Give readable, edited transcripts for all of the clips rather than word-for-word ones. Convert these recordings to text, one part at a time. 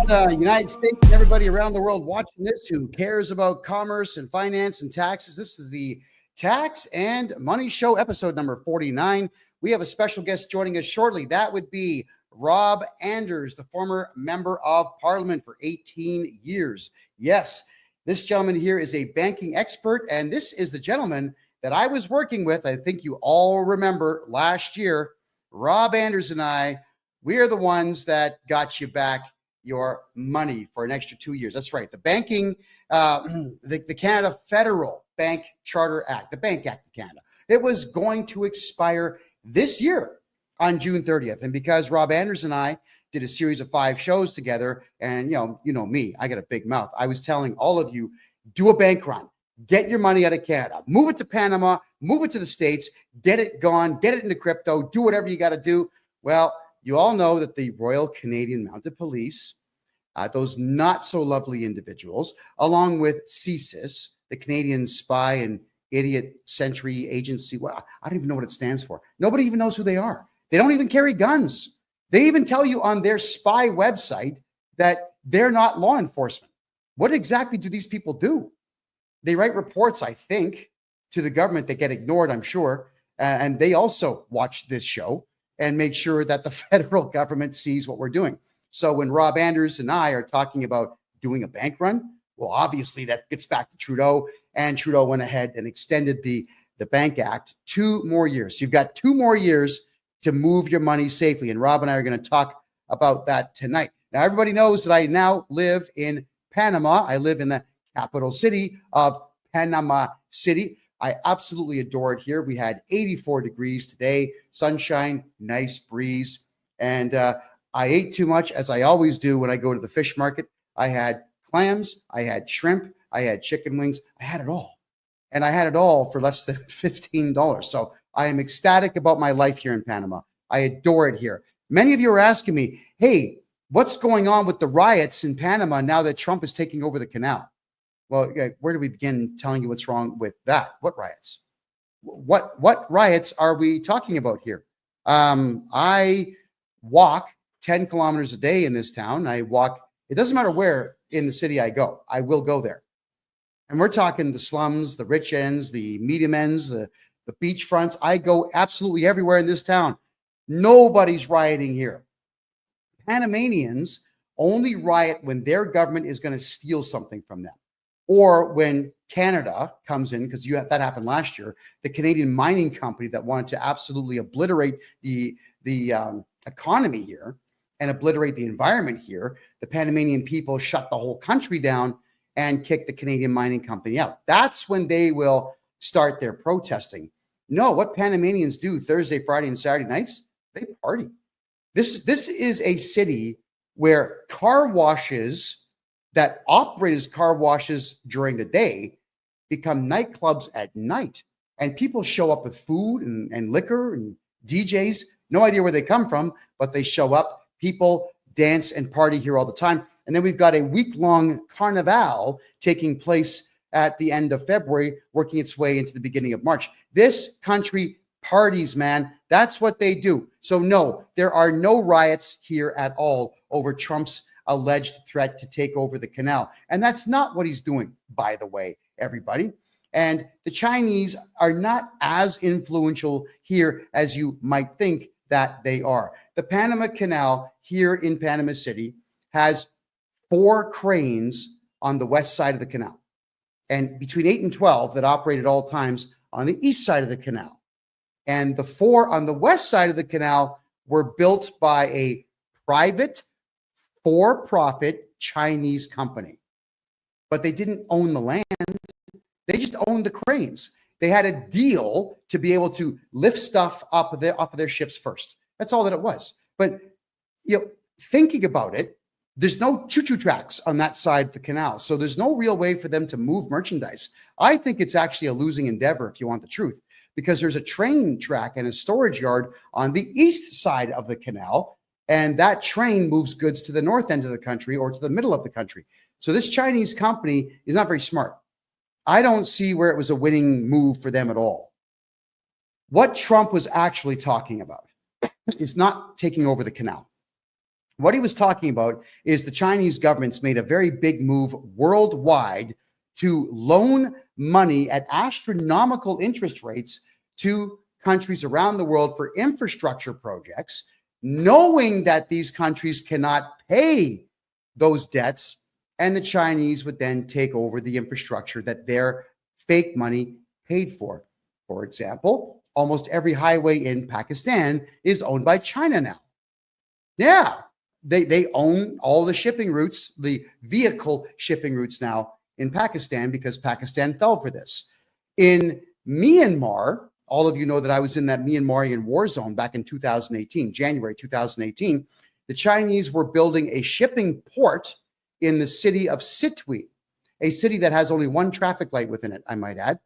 Canada, United States, and everybody around the world watching this who cares about commerce and finance and taxes. This is the Tax and Money Show, episode number 49. We have a special guest joining us shortly. That would be Rob Anders, the former member of Parliament for 18 years. Yes, this gentleman here is a banking expert, and this is the gentleman that I was working with. I think you all remember last year, Rob Anders and I, we are the ones that got you back your money for an extra 2 years. That's right. The banking, the Canada Federal Bank Charter Act, the Bank Act of Canada, it was going to expire this year on June 30th. And because Rob Anders and I did a series of 5 shows together, and you know me, I got a big mouth. I was telling all of you, do a bank run, get your money out of Canada, move it to Panama, move it to the States, get it gone, get it into crypto, do whatever you got to do. Well, you all know that the Royal Canadian Mounted Police, those not so lovely individuals, along with CSIS, the Canadian Spy and Idiot Sentry Agency. Well, I don't even know what it stands for. Nobody even knows who they are. They don't even carry guns. They even tell you on their spy website that they're not law enforcement. What exactly do these people do? They write reports, I think, to the government that get ignored, I'm sure. And they also watch this show and make sure that the federal government sees what we're doing. So when Rob Anders and I are talking about doing a bank run, well, obviously that gets back to Trudeau, and Trudeau went ahead and extended the Bank Act 2 more years. So you've got 2 more years to move your money safely. And Rob and I are going to talk about that tonight. Now, everybody knows that I now live in Panama. I live in the capital city of Panama City. I absolutely adore it here. We had 84 degrees today, sunshine, nice breeze. And I ate too much, as I always do when I go to the fish market. I had clams, I had shrimp, I had chicken wings. I had it all. And I had it all for less than $15. So I am ecstatic about my life here in Panama. I adore it here. Many of you are asking me, hey, what's going on with the riots in Panama now that Trump is taking over the canal? Well, where do we begin telling you what's wrong with that? What riots? What riots are we talking about here? I walk 10 kilometers a day in this town. I walk, it doesn't matter where in the city I go, I will go there. And we're talking the slums, the rich ends, the medium ends, the beach fronts. I go absolutely everywhere in this town. Nobody's rioting here. Panamanians only riot when their government is going to steal something from them, or when Canada comes in, because that happened last year. The Canadian mining company that wanted to absolutely obliterate the economy here and obliterate the environment here, the Panamanian people shut the whole country down and kick the Canadian mining company out. That's when they will start their protesting. No, what Panamanians do Thursday, Friday, and Saturday nights, they party. This is a city where car washes that operate as car washes during the day become nightclubs at night. And people show up with food and liquor and DJs. No idea where they come from, but they show up. People dance and party here all the time. And then we've got a week-long carnival taking place at the end of February, working its way into the beginning of March. This country parties, man. That's what they do. So no, there are no riots here at all over Trump's alleged threat to take over the canal. And that's not what he's doing, by the way, everybody. And the Chinese are not as influential here as you might think that they are. The Panama Canal here in Panama City has 4 cranes on the west side of the canal, and between 8 and 12 that operate at all times on the east side of the canal. And the 4 on the west side of the canal were built by a private, for-profit Chinese company. But they didn't own the land. They just owned the cranes. They had a deal to be able to lift stuff off of their ships first. That's all that it was. But thinking about it, there's no choo-choo tracks on that side of the canal. So there's no real way for them to move merchandise. I think it's actually a losing endeavor, if you want the truth, because there's a train track and a storage yard on the east side of the canal. And that train moves goods to the north end of the country or to the middle of the country. So this Chinese company is not very smart. I don't see where it was a winning move for them at all. What Trump was actually talking about is not taking over the canal. What he was talking about is the Chinese government's made a very big move worldwide to loan money at astronomical interest rates to countries around the world for infrastructure projects, knowing that these countries cannot pay those debts, and the Chinese would then take over the infrastructure that their fake money paid for. For example, almost every highway in Pakistan is owned by China now. Yeah, they own all the shipping routes, the vehicle shipping routes now in Pakistan, because Pakistan fell for this. In Myanmar, all of you know that I was in that Myanmarian war zone back in 2018, January 2018. The Chinese were building a shipping port in the city of Sitwe, a city that has only one traffic light within it, I might add.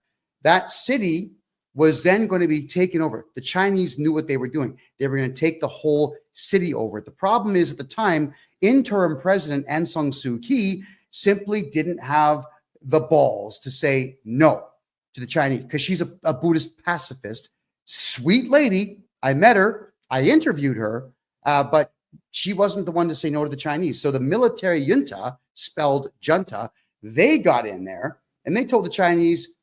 That city was then going to be taken over. The Chinese knew what they were doing. They were going to take the whole city over. The problem is, at the time, interim president Aung San Suu Kyi simply didn't have the balls to say no to the Chinese, because she's a Buddhist pacifist, sweet lady. I met her, I interviewed her, but she wasn't the one to say no to the Chinese. So the military junta, spelled junta, they got in there and they told the Chinese,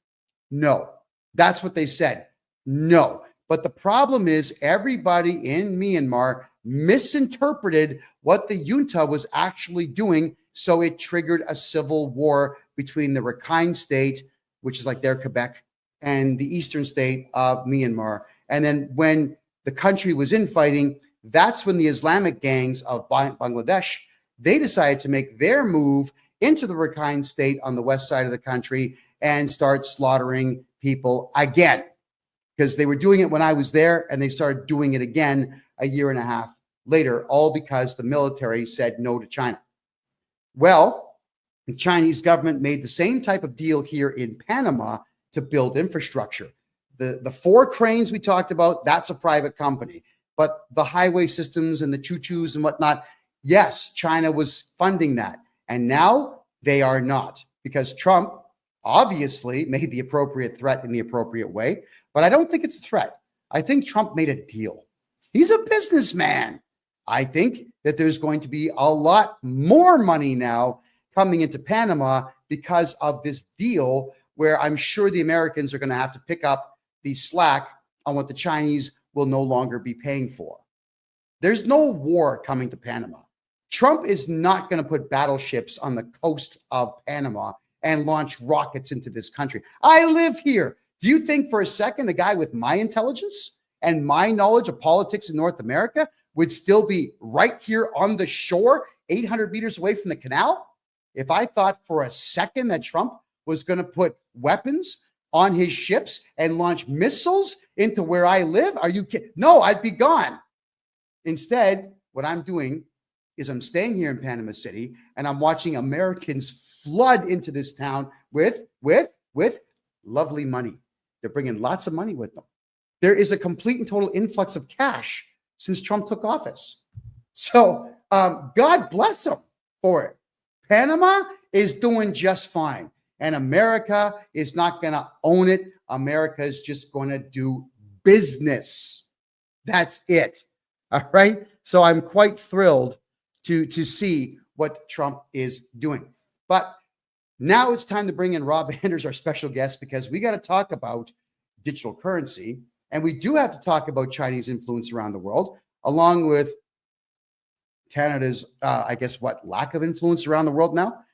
no. That's what they said. No. But the problem is, everybody in Myanmar misinterpreted what the junta was actually doing. So it triggered a civil war between the Rakhine state, which is like their Quebec, and the eastern state of Myanmar. And then when the country was infighting, that's when the Islamic gangs of Bangladesh, they decided to make their move into the Rakhine state on the west side of the country and start slaughtering people again, because they were doing it when I was there, and they started doing it again a year and a half later, all because the military said no to China. Well, the Chinese government made the same type of deal here in Panama to build infrastructure. The 4 cranes we talked about, that's a private company. But the highway systems and the choo-choos and whatnot, yes, China was funding that. And now they are not, because Trump obviously made the appropriate threat in the appropriate way. But I don't think it's a threat. I think Trump made a deal. He's a businessman. I think that there's going to be a lot more money now coming into Panama because of this deal, where I'm sure the Americans are going to have to pick up the slack on what the Chinese will no longer be paying for. There's no war coming to Panama. Trump is not going to put battleships on the coast of Panama and launch rockets into this country. I live here. Do you think for a second a guy with my intelligence and my knowledge of politics in North America would still be right here on the shore, 800 meters away from the canal? If I thought for a second that Trump was going to put weapons on his ships and launch missiles into where I live, are you kidding? No, I'd be gone. Instead, what I'm doing is I'm staying here in Panama City, and I'm watching Americans flood into this town with lovely money. They're bringing lots of money with them. There is a complete and total influx of cash since Trump took office. So God bless them for it. Panama is doing just fine, and America is not going to own it. America is just going to do business. That's it. All right. So I'm quite thrilled to see what Trump is doing. But now it's time to bring in Rob Anders, our special guest, because we got to talk about digital currency. And we do have to talk about Chinese influence around the world, along with Canada's, lack of influence around the world now.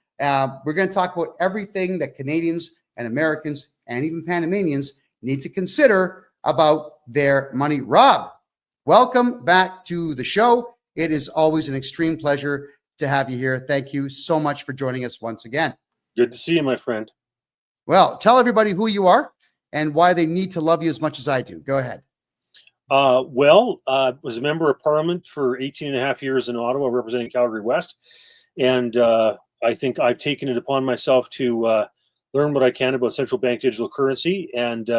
We're going to talk about everything that Canadians and Americans and even Panamanians need to consider about their money. Rob, welcome back to the show. It is always an extreme pleasure to have you here. Thank you so much for joining us once again. Good to see you, my friend. Well, tell everybody who you are and why they need to love you as much as I do. Go ahead. Was a member of Parliament for 18 and a half years in Ottawa, representing Calgary West. And I think I've taken it upon myself to learn what I can about central bank digital currency. And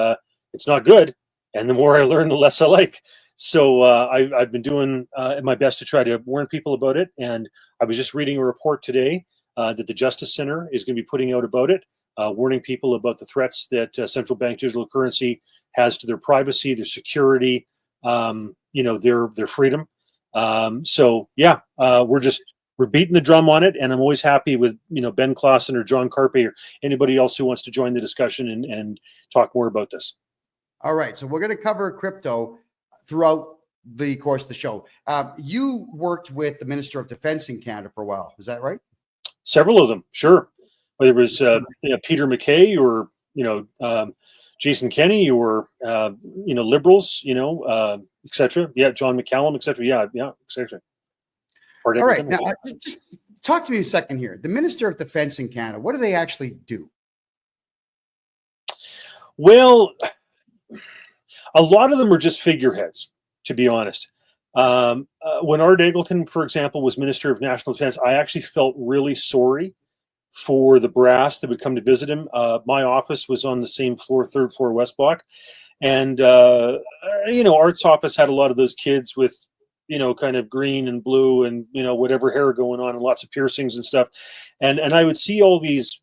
it's not good. And the more I learn, the less I like. So I've been doing my best to try to warn people about it. And I was just reading a report today that the Justice Center is going to be putting out about it, warning people about the threats that central bank digital currency has to their privacy, their security, their freedom. So yeah, we're beating the drum on it, and I'm always happy with Ben Clausen or John Carpe or anybody else who wants to join the discussion and talk more about this. All right, so we're going to cover crypto throughout the course of the show. You worked with the Minister of Defense in Canada for a while, is that right? Several of them, sure. Whether it was Peter MacKay or Jason Kenney or Liberals, etc. Yeah, John McCallum, etc. Yeah, etc. All right, now just talk to me a second here. The Minister of Defense in Canada, what do they actually do? Well, a lot of them are just figureheads, to be honest. When Art Eggleton, for example, was Minister of National Defense, I actually felt really sorry for the brass that would come to visit him. My office was on the same floor, third floor, West Block. And, Art's office had a lot of those kids with, kind of green and blue and, whatever hair going on and lots of piercings and stuff. And I would see all these,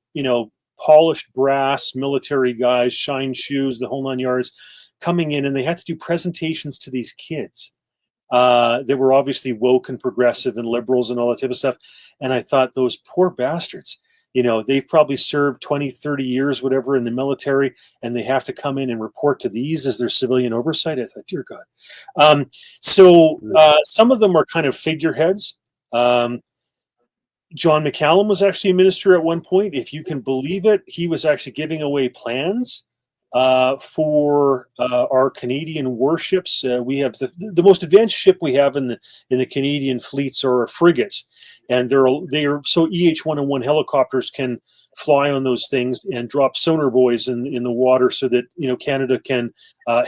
polished brass military guys, shine shoes, the whole 9 yards, coming in, and they had to do presentations to these kids. They were obviously woke and progressive and liberals and all that type of stuff. And I thought, those poor bastards, they've probably served 20, 30 years, whatever, in the military, and they have to come in and report to these as their civilian oversight. I thought, dear God. So some of them are kind of figureheads. John McCallum was actually a minister at one point. If you can believe it, he was actually giving away plans for our Canadian warships. We have the most advanced ship we have in the Canadian fleets are frigates, and they are so EH-101 helicopters can fly on those things and drop sonar buoys in the water so that Canada can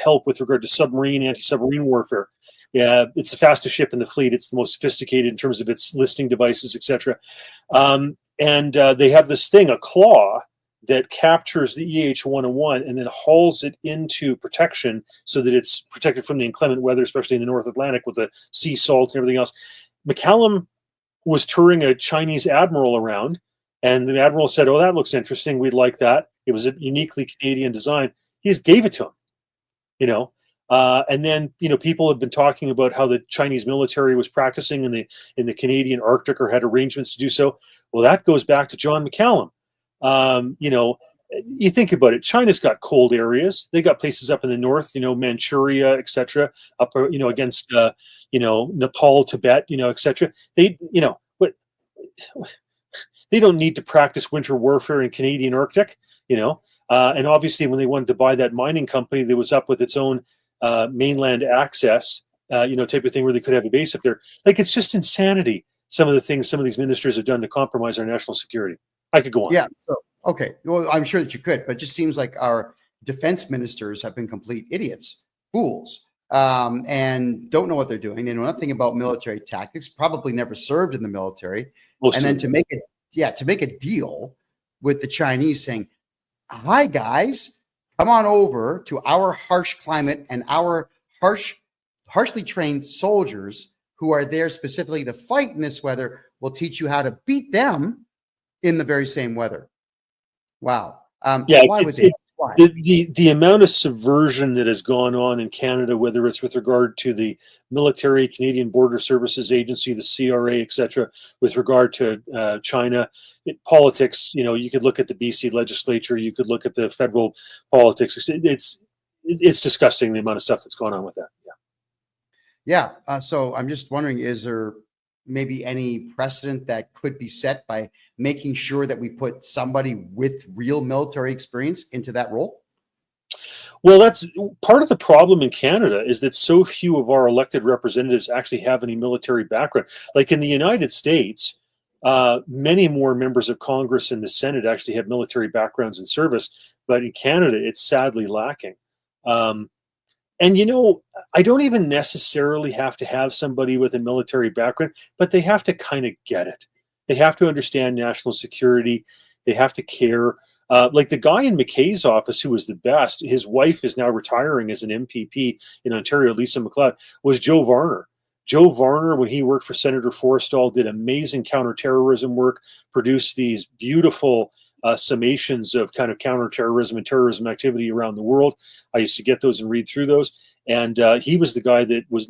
help with regard to anti-submarine warfare. Yeah, it's the fastest ship in the fleet. It's the most sophisticated in terms of its listening devices, etc. And they have this thing, a claw, that captures the EH-101 and then hauls it into protection so that it's protected from the inclement weather, especially in the North Atlantic with the sea salt and everything else. McCallum was touring a Chinese admiral around, and the admiral said, "Oh, that looks interesting. We'd like that." It was a uniquely Canadian design. He just gave it to him, and then people have been talking about how the Chinese military was practicing in the Canadian Arctic or had arrangements to do so. Well, that goes back to John McCallum. You think about it. China's got cold areas. They got places up in the north, Manchuria, etc. Up, against Nepal, Tibet, etc. But they don't need to practice winter warfare in Canadian Arctic, And obviously, when they wanted to buy that mining company that was up with its own mainland access, type of thing where they could have a base up there. Like, it's just insanity. Some of the things some of these ministers have done to compromise our national security. I could go on. Yeah. So, okay. Well, I'm sure that you could, but it just seems like our defense ministers have been complete idiots, fools, and don't know what they're doing. They know nothing about military tactics, probably never served in the military. And then to make a deal with the Chinese saying, "Hi, guys, come on over to our harsh climate and our harshly trained soldiers who are there specifically to fight in this weather. We'll teach you how to beat them in the very same weather." Wow. Why would they? Why? The amount of subversion that has gone on in Canada, whether it's with regard to the military, Canadian Border Services Agency, the CRA, etc., with regard to China, politics, you could look at the BC legislature, you could look at the federal politics. It's disgusting the amount of stuff that's going on with that. Yeah. So I'm just wondering, is there maybe any precedent that could be set by making sure that we put somebody with real military experience into that role? Well, that's part of the problem in Canada, is that so few of our elected representatives actually have any military background. Like in the United States, many more members of Congress and the Senate actually have military backgrounds in service, but in Canada, it's sadly lacking. And, I don't even necessarily have to have somebody with a military background, but they have to kind of get it. They have to understand national security. They have to care. Like the guy in McKay's office who was the best, his wife is now retiring as an MPP in Ontario, Lisa MacLeod, was Joe Varner. Joe Varner, when he worked for Senator Forrestal, did amazing counterterrorism work, produced these beautiful summations of kind of counterterrorism and terrorism activity around the world. I used to get those and read through those. And he was the guy that was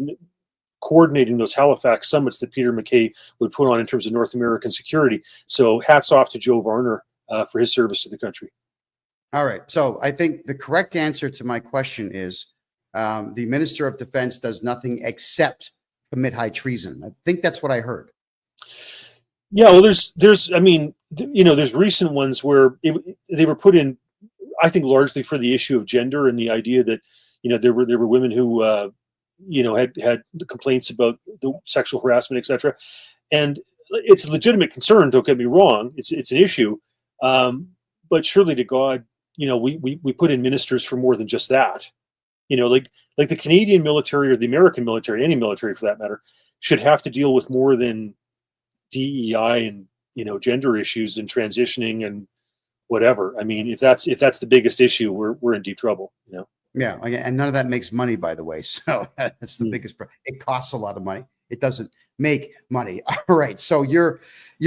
coordinating those Halifax summits that Peter MacKay would put on in terms of North American security. So hats off to Joe Varner for his service to the country. All right. So I think the correct answer to my question is the Minister of Defense does nothing except commit high treason. I think that's what I heard. Yeah, well, there's, I mean, there's recent ones where they were put in, I think, largely for the issue of gender and the idea that, there were women who, had complaints about the sexual harassment, etc. And it's a legitimate concern. Don't get me wrong; it's an issue. But surely to God, we put in ministers for more than just that. Like the Canadian military or the American military, any military for that matter, should have to deal with more than DEI and gender issues and transitioning and whatever. I mean, if that's the biggest issue, we're in deep trouble. Yeah, and none of that makes money, by the way. So that's the biggest problem. It costs a lot of money. It doesn't make money. All right. So you're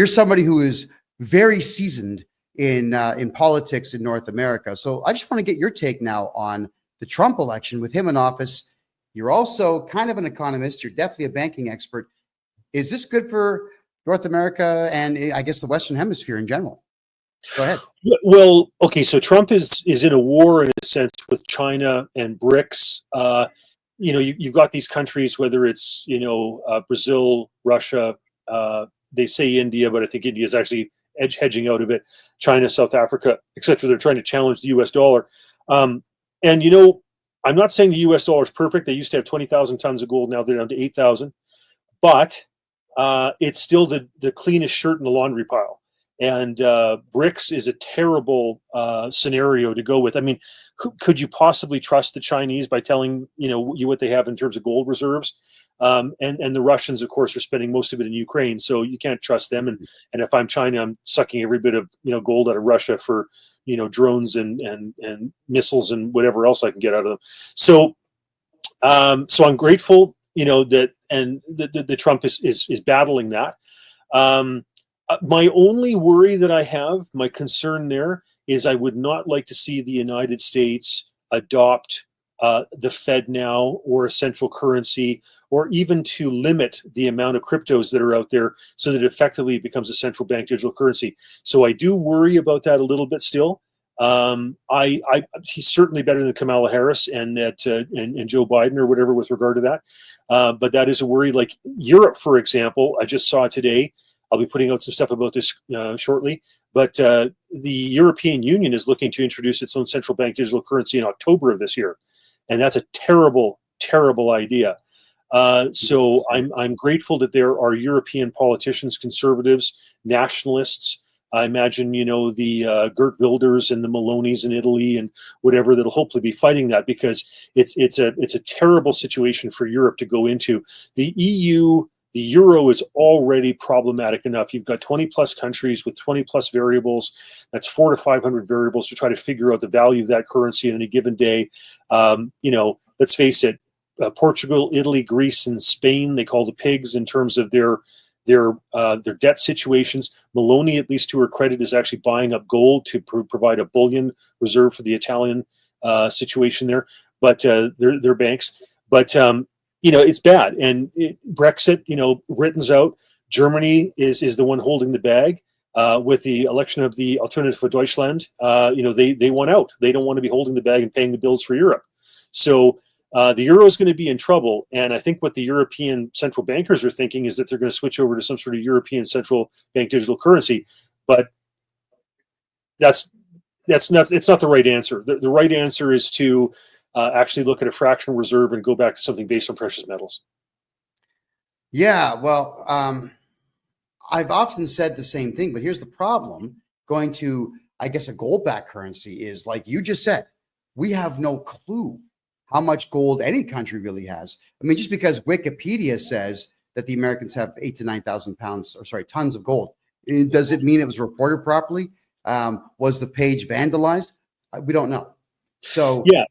somebody who is very seasoned in politics in North America. So I just want to get your take now on the Trump election with him in office. You're also kind of an economist. You're definitely a banking expert. Is this good for North America and I guess the Western Hemisphere in general? Go ahead. Well, okay, so Trump is in a war in a sense with China and BRICS. You've got these countries, whether it's Brazil, Russia, they say India, but I think India is actually hedging out of it. China, South Africa, etc. They're trying to challenge the U.S. dollar. And I'm not saying the U.S. dollar is perfect. They used to have 20,000 tons of gold. Now they're down to 8,000. But it's still the cleanest shirt in the laundry pile. And BRICS is a terrible scenario to go with. I mean, could you possibly trust the Chinese by telling you what they have in terms of gold reserves? And the Russians, of course, are spending most of it in Ukraine, so you can't trust them. And if I'm China, I'm sucking every bit of gold out of Russia for drones and missiles and whatever else I can get out of them. So I'm grateful that the Trump is battling that. My only worry that I have, my concern there, is I would not like to see the United States adopt the Fed now or a central currency, or even to limit the amount of cryptos that are out there so that effectively it becomes a central bank digital currency. So I do worry about that a little bit still. He's certainly better than Kamala Harris and Joe Biden or whatever with regard to that. But that is a worry. Like Europe, for example, I just saw today. I'll be putting out some stuff about this shortly. But the European Union is looking to introduce its own central bank digital currency in October of this year, and that's a terrible, terrible idea. So I'm grateful that there are European politicians, conservatives, nationalists. I imagine the Geert Wilders and the Melonis in Italy and whatever that'll hopefully be fighting that, because it's a terrible situation for Europe to go into. The EU. The euro is already problematic enough. You've got 20 plus countries with 20 plus variables. That's 400 to 500 variables to try to figure out the value of that currency on any given day. Let's face it, Portugal, Italy, Greece, and Spain, they call the pigs in terms of their debt situations. Meloni, at least to her credit, is actually buying up gold to provide a bullion reserve for the Italian situation there. But their banks. But it's bad. And Brexit, Britain's out. Germany is the one holding the bag with the election of the Alternative for Deutschland. They want out. They don't want to be holding the bag and paying the bills for Europe. So the euro is going to be in trouble. And I think what the European central bankers are thinking is that they're going to switch over to some sort of European central bank digital currency. But it's not the right answer. The right answer is to actually look at a fractional reserve and go back to something based on precious metals. Yeah, well, I've often said the same thing, but here's the problem. Going to, I guess, a gold-backed currency is, like you just said, we have no clue how much gold any country really has. I mean, just because Wikipedia says that the Americans have 8,000 to 9,000 tons of gold, does it mean it was reported properly? Was the page vandalized? We don't know. So yeah.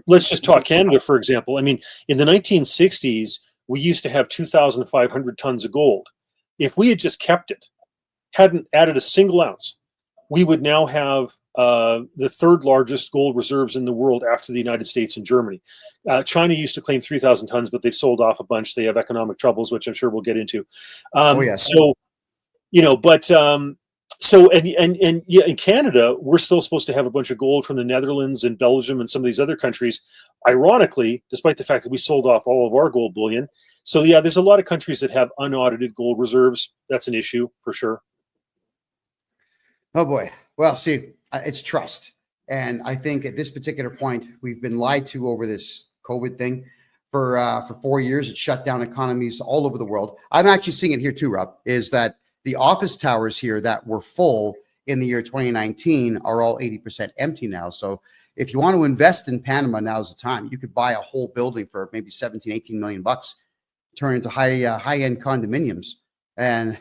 Let's just talk Canada, for example. I mean, in the 1960s, we used to have 2,500 tons of gold. If we had just kept it, hadn't added a single ounce, we would now have the third largest gold reserves in the world after the United States and Germany. China used to claim 3,000 tons, but they've sold off a bunch. They have economic troubles, which I'm sure we'll get into. Oh yes. So, so yeah, in Canada, we're still supposed to have a bunch of gold from the Netherlands and Belgium and some of these other countries. Ironically, despite the fact that we sold off all of our gold bullion. So yeah, there's a lot of countries that have unaudited gold reserves. That's an issue for sure. Oh boy. Well, see, it's trust. And I think at this particular point, we've been lied to over this COVID thing for 4 years. It shut down economies all over the world. I'm actually seeing it here too, Rob, is that the office towers here that were full in the year 2019 are all 80% empty now. So if you want to invest in Panama, now's the time. You could buy a whole building for maybe 17, 18 million bucks, turn into high-end condominiums. And,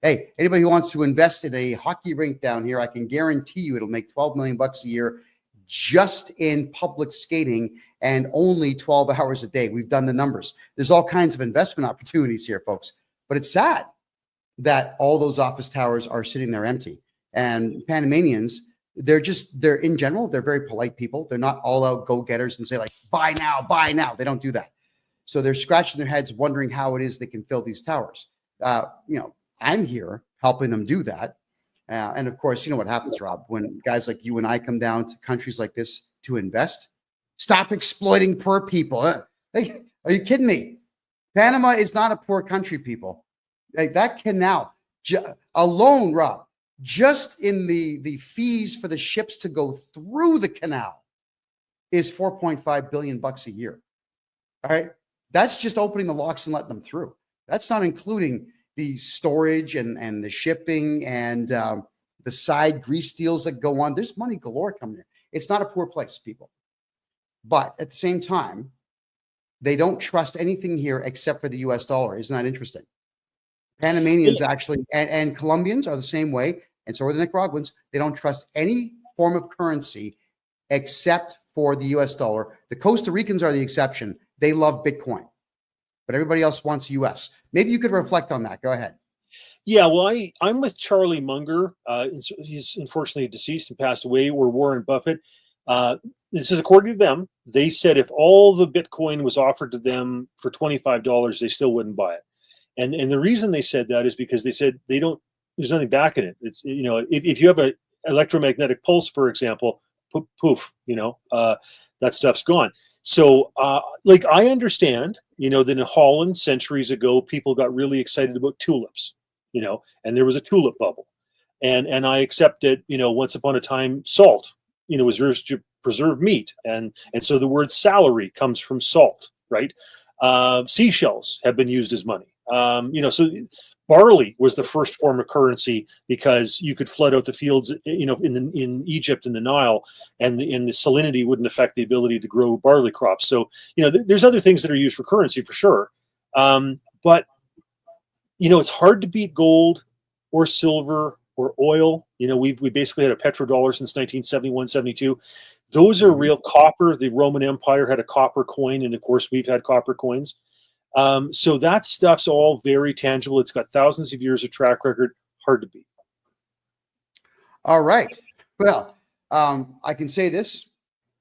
hey, anybody who wants to invest in a hockey rink down here, I can guarantee you it'll make 12 million bucks a year just in public skating and only 12 hours a day. We've done the numbers. There's all kinds of investment opportunities here, folks. But it's sad that all those office towers are sitting there empty. And Panamanians, they're in general, they're very polite people. They're not all out go-getters and say like, buy now, buy now. They don't do that. So they're scratching their heads wondering how it is they can fill these towers. I'm here helping them do that. And of course, you know what happens, Rob, when guys like you and I come down to countries like this to invest, stop exploiting poor people. Hey, are you kidding me? Panama is not a poor country, people. Like that canal alone, Rob, just in the fees for the ships to go through the canal is 4.5 billion bucks a year. All right. That's just opening the locks and letting them through. That's not including the storage and the shipping and the side grease deals that go on. There's money galore coming here. It's not a poor place, people. But at the same time, they don't trust anything here except for the US dollar. Isn't that interesting? Panamanians actually, and Colombians are the same way, and so are the Nicaraguans. They don't trust any form of currency except for the US dollar. The Costa Ricans are the exception. They love Bitcoin, but everybody else wants US. Maybe you could reflect on that. Go ahead. Yeah, well, I'm with Charlie Munger. He's unfortunately deceased and passed away, or Warren Buffett. This is according to them. They said if all the Bitcoin was offered to them for $25, they still wouldn't buy it. And the reason they said that is because they said there's nothing back in it. It's, if you have an electromagnetic pulse, for example, poof, that stuff's gone. So, I understand, that in Holland centuries ago, people got really excited about tulips, and there was a tulip bubble. And I accept that, once upon a time, salt, was used to preserve meat. And so the word salary comes from salt, right? Seashells have been used as money. So barley was the first form of currency because you could flood out the fields, in Egypt in the Nile, and the salinity wouldn't affect the ability to grow barley crops. So, there's other things that are used for currency for sure. But, it's hard to beat gold or silver or oil. We basically had a petrodollar since 1971, 72. Those are real. Copper. The Roman Empire had a copper coin, and of course we've had copper coins. So that stuff's all very tangible. It's got thousands of years of track record. Hard to beat. All right. Well, I can say this,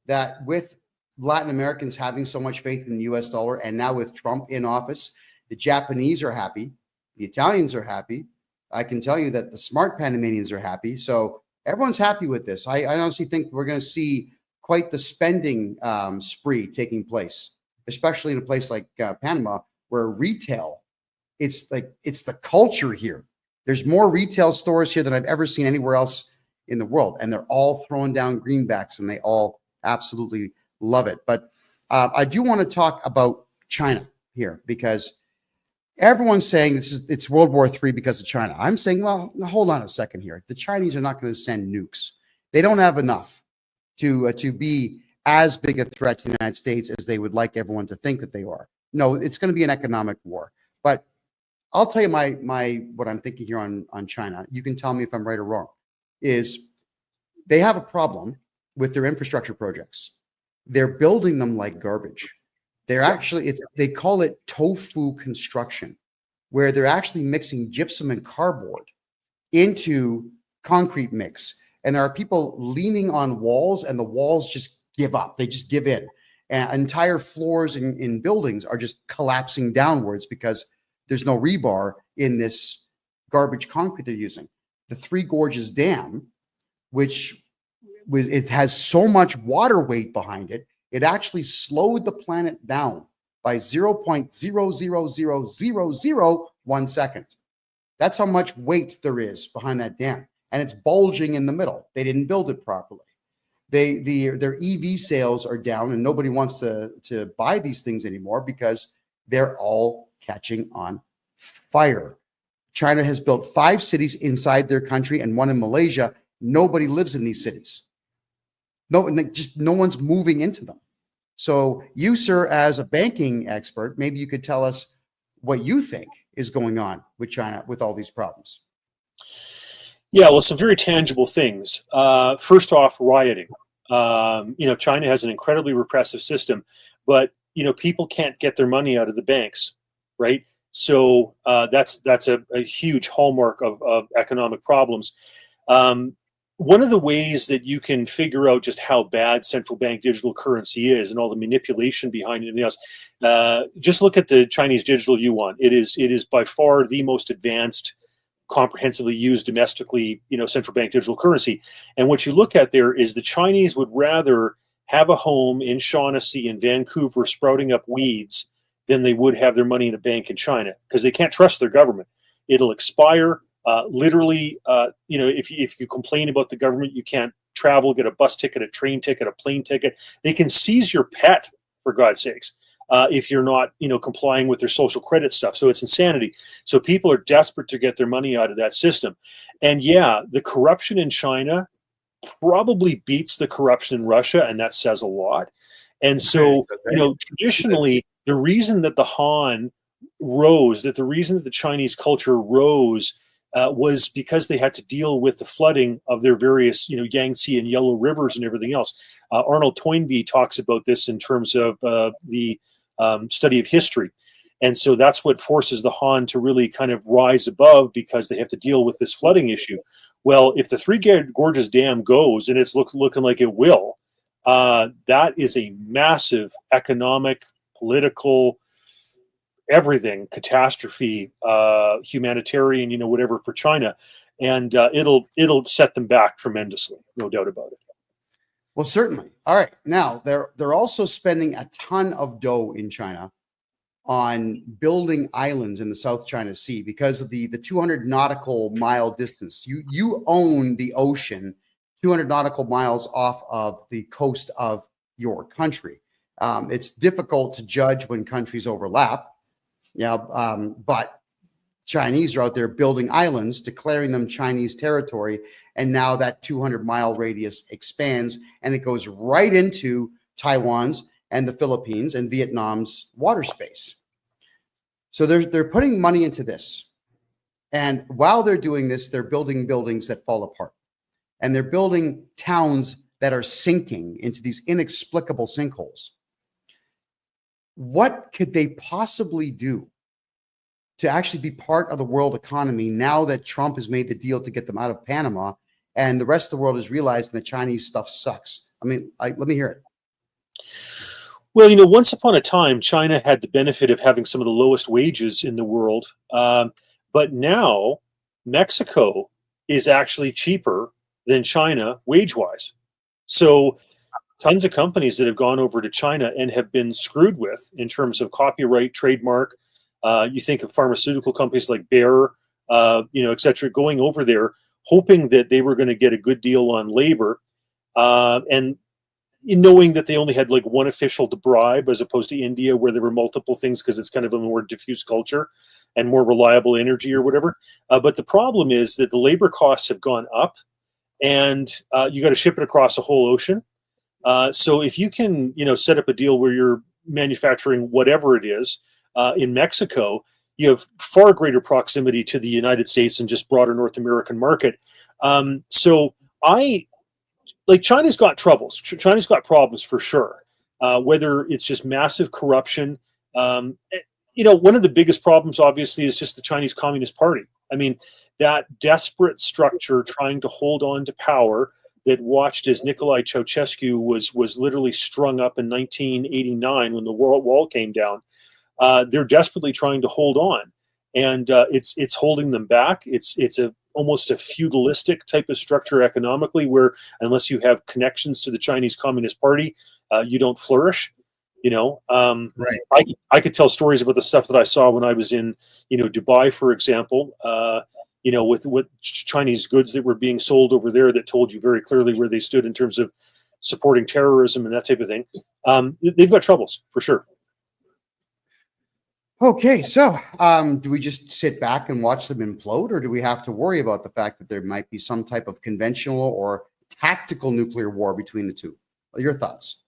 that with Latin Americans having so much faith in the US dollar, and now with Trump in office, the Japanese are happy. The Italians are happy. I can tell you that the smart Panamanians are happy. So everyone's happy with this. I honestly think we're going to see quite the spending spree taking place, especially in a place like Panama, where retail, it's the culture here. There's more retail stores here than I've ever seen anywhere else in the world. And they're all throwing down greenbacks and they all absolutely love it. But I do want to talk about China here, because everyone's saying it's World War III because of China. I'm saying, well, hold on a second here. The Chinese are not going to send nukes. They don't have enough to be as big a threat to the United States as they would like everyone to think that they are. No, it's going to be an economic war. But I'll tell you what I'm thinking here on China. You can tell me if I'm right or wrong. Is they have a problem with their infrastructure projects. They're building them like garbage. They're actually, they call it tofu construction, where they're actually mixing gypsum and cardboard into concrete mix. and there are people leaning on walls, and the walls just give up. They just give in. And entire floors in buildings are just collapsing downwards because there's no rebar in this garbage concrete they're using. The Three Gorges Dam, which it has so much water weight behind it, it actually slowed the planet down by 0.0000001 second. That's how much weight there is behind that dam. And it's bulging in the middle. They didn't build it properly. Their EV sales are down, and nobody wants to buy these things anymore because they're all catching on fire. China has built 5 cities inside their country and 1 in Malaysia. Nobody lives in these cities. No one's moving into them. So you, sir, as a banking expert, maybe you could tell us what you think is going on with China with all these problems. Yeah, well, some very tangible things. First off, rioting. China has an incredibly repressive system, but people can't get their money out of the banks, right? So that's a huge hallmark of economic problems. One of the ways that you can figure out just how bad central bank digital currency is and all the manipulation behind it and everything else, just look at the Chinese digital yuan. It is by far the most advanced, comprehensively used domestically, central bank digital currency. And what you look at there is the Chinese would rather have a home in Shaughnessy in Vancouver sprouting up weeds than they would have their money in a bank in China, because they can't trust their government. It'll expire. Literally, if you complain about the government, you can't travel, get a bus ticket, a train ticket, a plane ticket. They can seize your pet, for God's sakes, if you're not, complying with their social credit stuff. So it's insanity. So people are desperate to get their money out of that system. And yeah, the corruption in China probably beats the corruption in Russia, and that says a lot. And so, traditionally, the reason that the Han rose, that the reason that the Chinese culture rose, was because they had to deal with the flooding of their various, Yangtze and Yellow Rivers and everything else. Arnold Toynbee talks about this in terms of the study of history. And so that's what forces the Han to really kind of rise above, because they have to deal with this flooding issue. Well, if the Three Gorges Dam goes, and it's looking like it will, that is a massive economic, political, everything catastrophe, humanitarian, whatever for China, and it'll set them back tremendously, no doubt about it. Well, certainly. All right, now they're also spending a ton of dough in China on building islands in the South China Sea because of the 200 nautical mile distance. You own the ocean 200 nautical miles off of the coast of your country. It's difficult to judge when countries overlap. But Chinese are out there building islands, declaring them Chinese territory, and now that 200-mile radius expands, and it goes right into Taiwan's and the Philippines and Vietnam's water space. So they're putting money into this, and while they're doing this, they're building buildings that fall apart, and they're building towns that are sinking into these inexplicable sinkholes. What could they possibly do to actually be part of the world economy now that Trump has made the deal to get them out of Panama, and the rest of the world is realizing the Chinese stuff sucks? I mean, let me hear it. Well, once upon a time, China had the benefit of having some of the lowest wages in the world. But now Mexico is actually cheaper than China wage-wise. So tons of companies that have gone over to China and have been screwed with in terms of copyright, trademark. You think of pharmaceutical companies like Bayer, et cetera, going over there, hoping that they were going to get a good deal on labor, and knowing that they only had like one official to bribe, as opposed to India, where there were multiple things, because it's kind of a more diffuse culture and more reliable energy or whatever. But the problem is that the labor costs have gone up, and you got to ship it across a whole ocean. So if you can, set up a deal where you're manufacturing whatever it is in Mexico, you have far greater proximity to the United States and just broader North American market. China's got troubles. China's got problems for sure. Whether it's just massive corruption. One of the biggest problems, obviously, is just the Chinese Communist Party. I mean, that desperate structure trying to hold on to power that watched as Nicolae Ceausescu was literally strung up in 1989 when the wall came down. They're desperately trying to hold on, and it's holding them back. It's almost a feudalistic type of structure economically, where unless you have connections to the Chinese Communist Party, you don't flourish. Right. I could tell stories about the stuff that I saw when I was in, Dubai, for example. With Chinese goods that were being sold over there that told you very clearly where they stood in terms of supporting terrorism and that type of thing. They've got troubles for sure. Okay, so do we just sit back and watch them implode, or do we have to worry about the fact that there might be some type of conventional or tactical nuclear war between the two? What are your thoughts?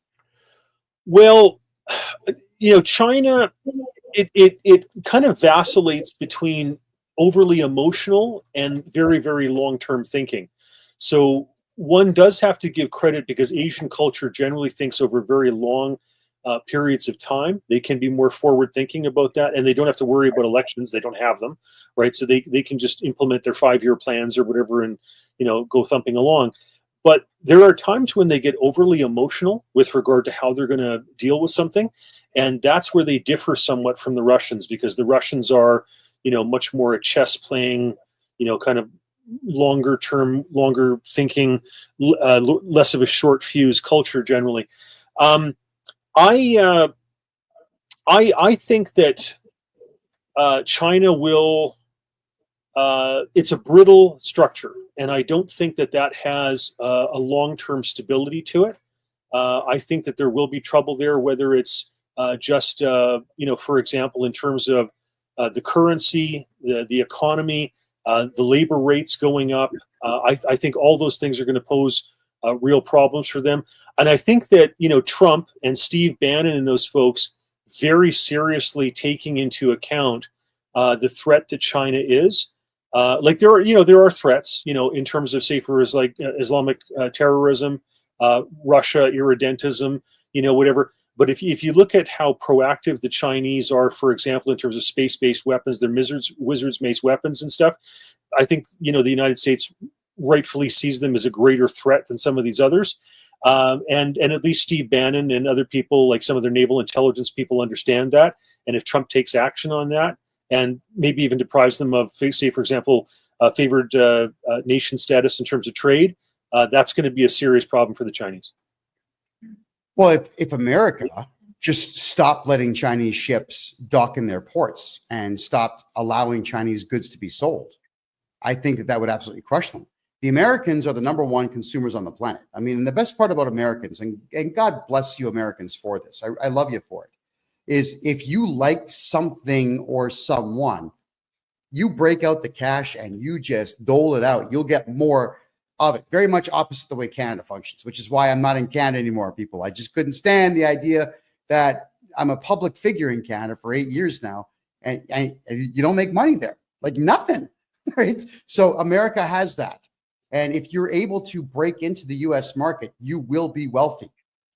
Well, China, it kind of vacillates between overly emotional and very, very long-term thinking. So one does have to give credit, because Asian culture generally thinks over very long periods of time. They can be more forward-thinking about that, and they don't have to worry about elections. They don't have them, right? So they can just implement their 5-year plans or whatever and, go thumping along. But there are times when they get overly emotional with regard to how they're going to deal with something. And that's where they differ somewhat from the Russians, because the Russians are, much more a chess playing, kind of longer term, longer thinking, less of a short fuse culture generally. I think that China will. It's a brittle structure, and I don't think that has a long-term stability to it. I think that there will be trouble there, whether it's just, for example, in terms of the currency, the economy, the labor rates going up. I think all those things are going to pose real problems for them. And I think that, Trump and Steve Bannon and those folks very seriously taking into account the threat that China is. There are threats, in terms of, say, for Islamic terrorism, Russia, irredentism, whatever. But if you look at how proactive the Chinese are, for example, in terms of space-based weapons, their wizards-based weapons and stuff, I think, the United States rightfully sees them as a greater threat than some of these others. And at least Steve Bannon and other people, like some of their naval intelligence people, understand that. And if Trump takes action on that, and maybe even deprives them of, say, for example, favored nation status in terms of trade, that's going to be a serious problem for the Chinese. Well, if America just stopped letting Chinese ships dock in their ports and stopped allowing Chinese goods to be sold, I think that would absolutely crush them. The Americans are the number one consumers on the planet. I mean, the best part about Americans, and God bless you Americans for this, I love you for it, is if you like something or someone, you break out the cash and you just dole it out. You'll get more of it. Very much opposite the way Canada functions, which is why I'm not in Canada anymore, people. I just couldn't stand the idea that I'm a public figure in Canada for 8 years now, and you don't make money there, like nothing, right? So America has that. And if you're able to break into the US market, you will be wealthy,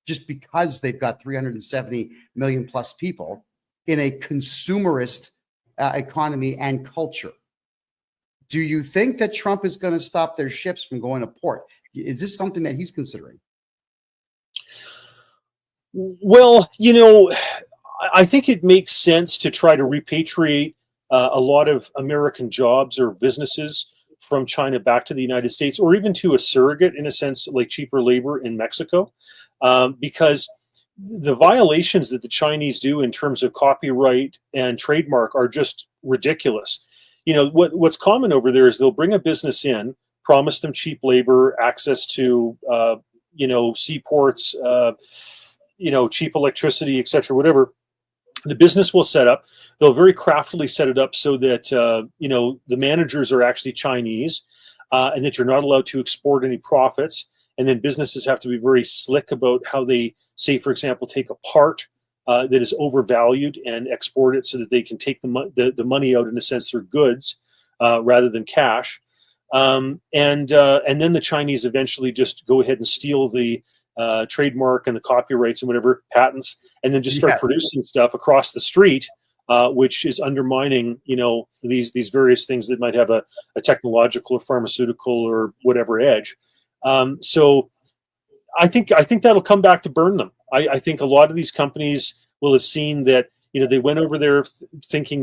just because they've got 370 million plus people in a consumerist economy and culture. Do you think that Trump is going to stop their ships from going to port? Is this something that he's considering? Well, I think it makes sense to try to repatriate a lot of American jobs or businesses from China back to the United States, or even to a surrogate, in a sense, like cheaper labor in Mexico, because the violations that the Chinese do in terms of copyright and trademark are just ridiculous. What's common over there is they'll bring a business in, promise them cheap labor, access to, seaports, cheap electricity, etc., whatever. The business will set up. They'll very craftily set it up so that, the managers are actually Chinese, and that you're not allowed to export any profits. And then businesses have to be very slick about how they, say, for example, take a part that is overvalued and export it so that they can take the money out, in a sense, through goods rather than cash. And then the Chinese eventually just go ahead and steal the trademark and the copyrights and whatever patents, and then just start producing stuff across the street which is undermining, these various things that might have a technological or pharmaceutical or whatever edge. So I think that'll come back to burn them. I think a lot of these companies will have seen that, they went over there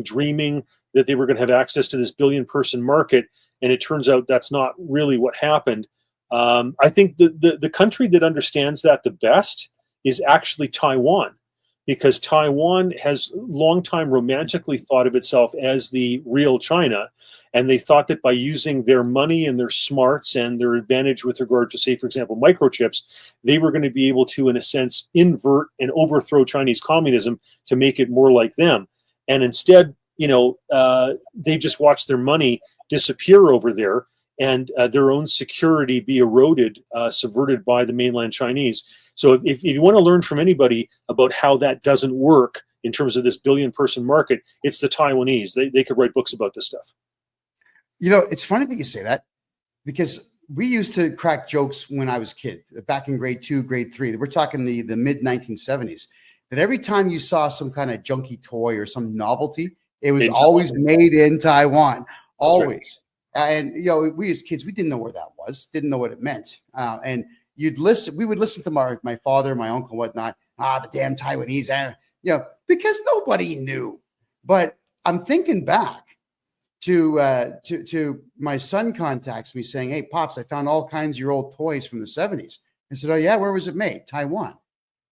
dreaming that they were going to have access to this billion-person market, and it turns out that's not really what happened. I think the country that understands that the best is actually Taiwan, because Taiwan has long time romantically thought of itself as the real China, and they thought that by using their money and their smarts and their advantage with regard to, say, for example, microchips, they were going to be able to, in a sense, invert and overthrow Chinese communism to make it more like them. And instead, they just watched their money disappear over there, and their own security be eroded, subverted by the mainland Chinese. So if you want to learn from anybody about how that doesn't work in terms of this billion-person market, it's the Taiwanese. They could write books about this stuff. It's funny that you say that, because we used to crack jokes when I was a kid, back in grade 2, grade 3. We're talking the mid-1970s, that every time you saw some kind of junky toy or some novelty, it was always made in Taiwan, always. Right. And, we as kids, we didn't know where that was, didn't know what it meant. And we would listen to my father, my uncle, whatnot. The damn Taiwanese, because nobody knew. But I'm thinking back to my son contacts me saying, "Hey, Pops, I found all kinds of your old toys from the 70s. I said, "Oh yeah, where was it made?" "Taiwan."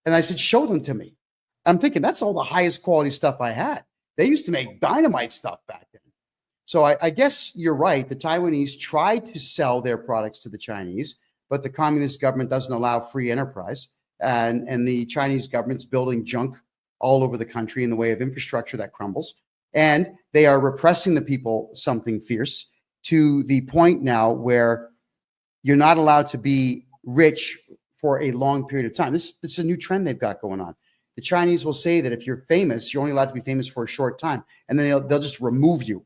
And I said, "Show them to me." I'm thinking that's all the highest quality stuff I had. They used to make dynamite stuff back then. So I guess you're right. The Taiwanese tried to sell their products to the Chinese, but the communist government doesn't allow free enterprise. And the Chinese government's building junk all over the country in the way of infrastructure that crumbles. And they are repressing the people something fierce, to the point now where you're not allowed to be rich for a long period of time. It's a new trend they've got going on. The Chinese will say that if you're famous, you're only allowed to be famous for a short time, and then they'll just remove you.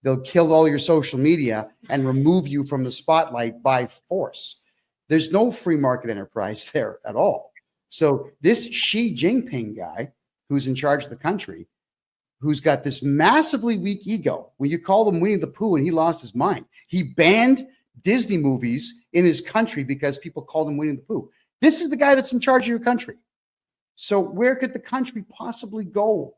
They'll kill all your social media and remove you from the spotlight by force. There's no free market enterprise there at all. So this Xi Jinping guy, who's in charge of the country, who's got this massively weak ego. When you call him Winnie the Pooh and he lost his mind, he banned Disney movies in his country because people called him Winnie the Pooh. This is the guy that's in charge of your country. So where could the country possibly go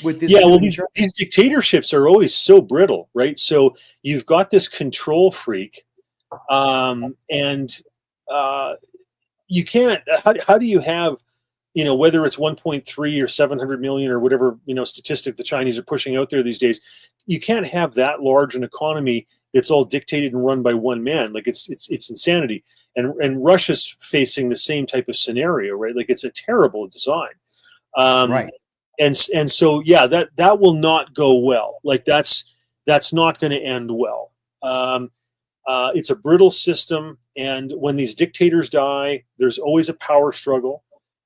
with this? Yeah, well, these dictatorships are always so brittle, right? So you've got this control freak, and you can't. How do you have, whether it's 1.3 or 700 million or whatever statistic the Chinese are pushing out there these days? You can't have that large an economy that's all dictated and run by one man. Like it's insanity. And Russia's facing the same type of scenario, right? Like it's a terrible design. Right. And so, yeah, that will not go well. Like that's not going to end well. It's a brittle system. And when these dictators die, there's always a power struggle.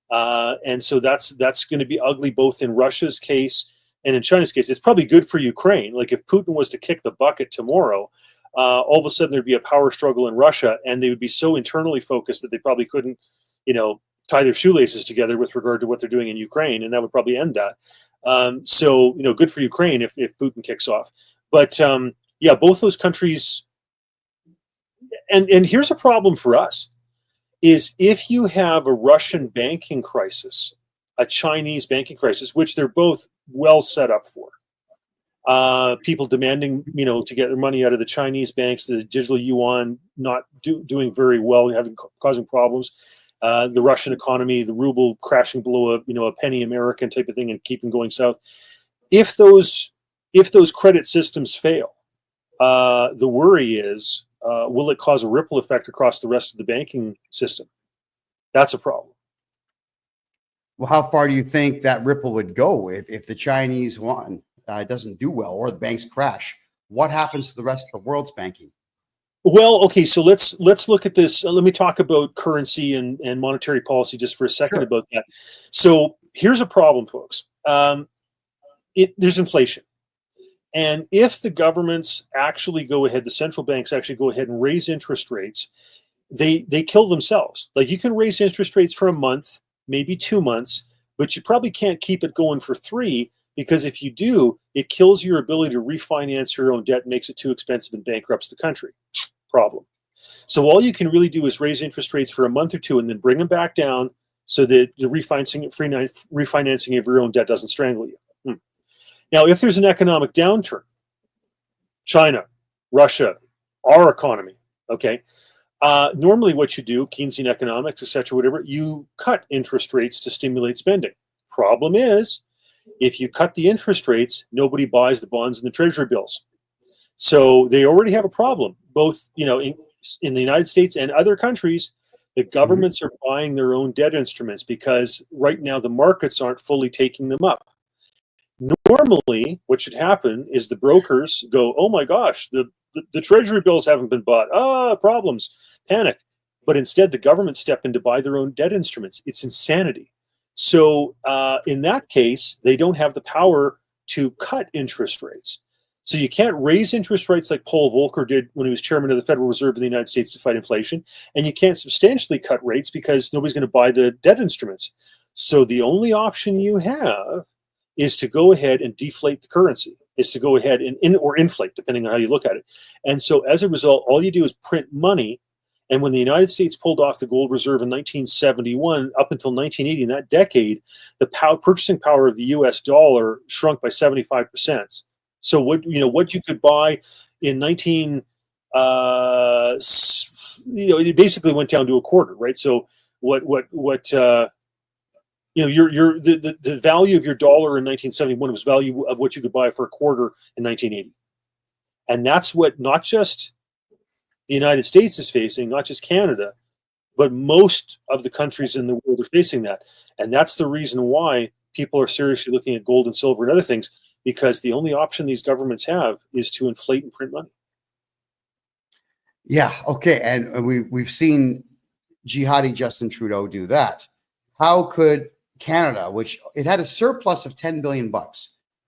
And so that's going to be ugly, both in Russia's case and in China's case. It's probably good for Ukraine. Like if Putin was to kick the bucket tomorrow, all of a sudden there'd be a power struggle in Russia, and they would be so internally focused that they probably couldn't, tie their shoelaces together with regard to what they're doing in Ukraine, and that would probably end that. So, good for Ukraine if Putin kicks off. But yeah, both those countries. And here's a problem for us: is if you have a Russian banking crisis, a Chinese banking crisis, which they're both well set up for. People demanding, to get their money out of the Chinese banks, the digital yuan not doing very well, causing problems. The Russian economy, the ruble crashing below a penny American type of thing and keeping going south. If those credit systems fail, the worry is, will it cause a ripple effect across the rest of the banking system? That's a problem. Well, how far do you think that ripple would go if the Chinese one doesn't do well or the banks crash? What happens to the rest of the world's banking? Well, okay, so let's look at this. Let me talk about currency and monetary policy just for a second. Sure. About that. So here's a problem, folks. There's inflation. And if the governments actually go ahead, the central banks actually go ahead and raise interest rates, they kill themselves. Like you can raise interest rates for a month, maybe 2 months, but you probably can't keep it going for 3, because if you do, it kills your ability to refinance your own debt, makes it too expensive, and bankrupts the country. Problem. So all you can really do is raise interest rates for a month or two and then bring them back down so that the refinancing of your own debt doesn't strangle you. Now, if there's an economic downturn, China, Russia, our economy, okay, normally what you do, Keynesian economics, etc., whatever, you cut interest rates to stimulate spending. Problem is, if you cut the interest rates, nobody buys the bonds and the treasury bills. So they already have a problem, both in the United States and other countries. The governments are buying their own debt instruments because right now the markets aren't fully taking them up. Normally, what should happen is the brokers go, oh my gosh, the treasury bills haven't been bought. Problems, panic. But instead, the governments step in to buy their own debt instruments. It's insanity. So in that case, they don't have the power to cut interest rates. So you can't raise interest rates like Paul Volcker did when he was chairman of the Federal Reserve in the United States to fight inflation. And you can't substantially cut rates because nobody's going to buy the debt instruments. So the only option you have is to go ahead and deflate the currency, is to go ahead and or inflate, depending on how you look at it. And so as a result, all you do is print money. And when the United States pulled off the gold reserve in 1971, up until 1980, in that decade, the purchasing power of the U.S. dollar shrunk by 75%. So what you could buy in it basically went down to a quarter, right? So the value of your dollar in 1971 was value of what you could buy for a quarter in 1980. And that's what not just the United States is facing, not just Canada, but most of the countries in the world are facing that. And that's the reason why people are seriously looking at gold and silver and other things, because the only option these governments have is to inflate and print money. Yeah, okay. And we've seen jihadi Justin Trudeau do that. How could Canada, which it had a surplus of $10 billion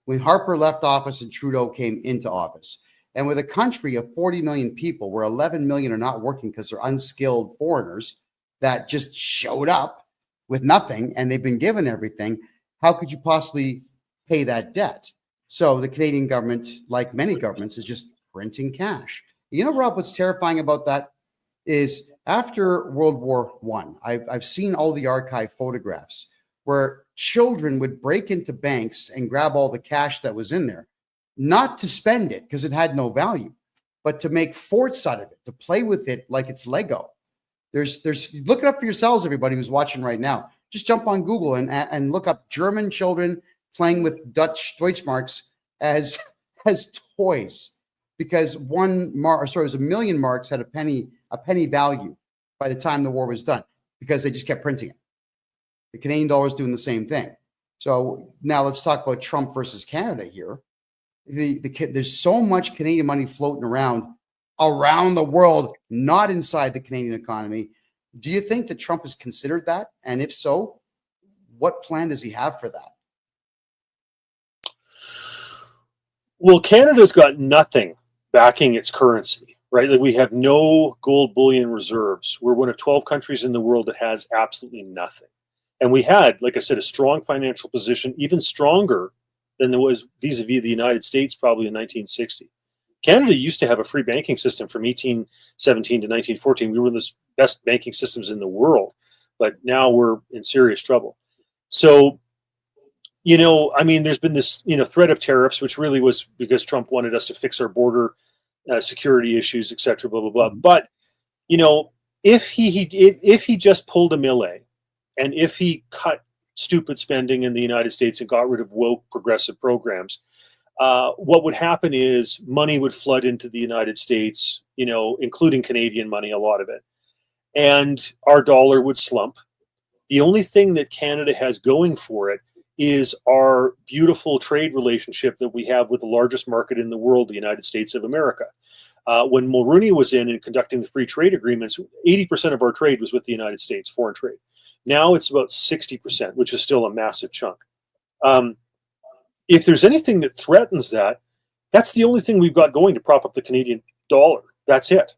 when Harper left office and Trudeau came into office, and with a country of 40 million people where 11 million are not working because they're unskilled foreigners that just showed up with nothing and they've been given everything, how could you possibly pay that debt? So the Canadian government, like many governments, is just printing cash. You know, Rob, what's terrifying about that is after World War I, I've seen all the archive photographs where children would break into banks and grab all the cash that was in there, not to spend it because it had no value, but to make forts out of it, to play with it like it's Lego. There's look it up for yourselves, everybody who's watching right now. Just jump on Google and look up German children playing with Deutschmarks as toys, because it was a million marks had a penny value by the time the war was done, because they just kept printing it. The Canadian dollar is doing the same thing. So now let's talk about Trump versus Canada here. There's so much Canadian money floating around the world, not inside the Canadian economy. Do you think that Trump has considered that? And if so, what plan does he have for that? Well, Canada's got nothing backing its currency, right? Like, we have no gold bullion reserves. We're one of 12 countries in the world that has absolutely nothing. And we had, like I said, a strong financial position, even stronger than there was vis-a-vis the United States probably in 1960. Canada used to have a free banking system from 1817 to 1914. We were the best banking systems in the world, but now we're in serious trouble. So, there's been this, threat of tariffs, which really was because Trump wanted us to fix our border security issues, et cetera, blah, blah, blah. But, if he just pulled a Millet, and if he cut stupid spending in the United States and got rid of woke progressive programs, what would happen is money would flood into the United States, including Canadian money, a lot of it. And our dollar would slump. The only thing that Canada has going for it is our beautiful trade relationship that we have with the largest market in the world, the United States of America. When Mulroney was in and conducting the free trade agreements, 80% of our trade was with the United States, foreign trade. Now it's about 60%, which is still a massive chunk. If there's anything that threatens that, that's the only thing we've got going to prop up the Canadian dollar. That's it.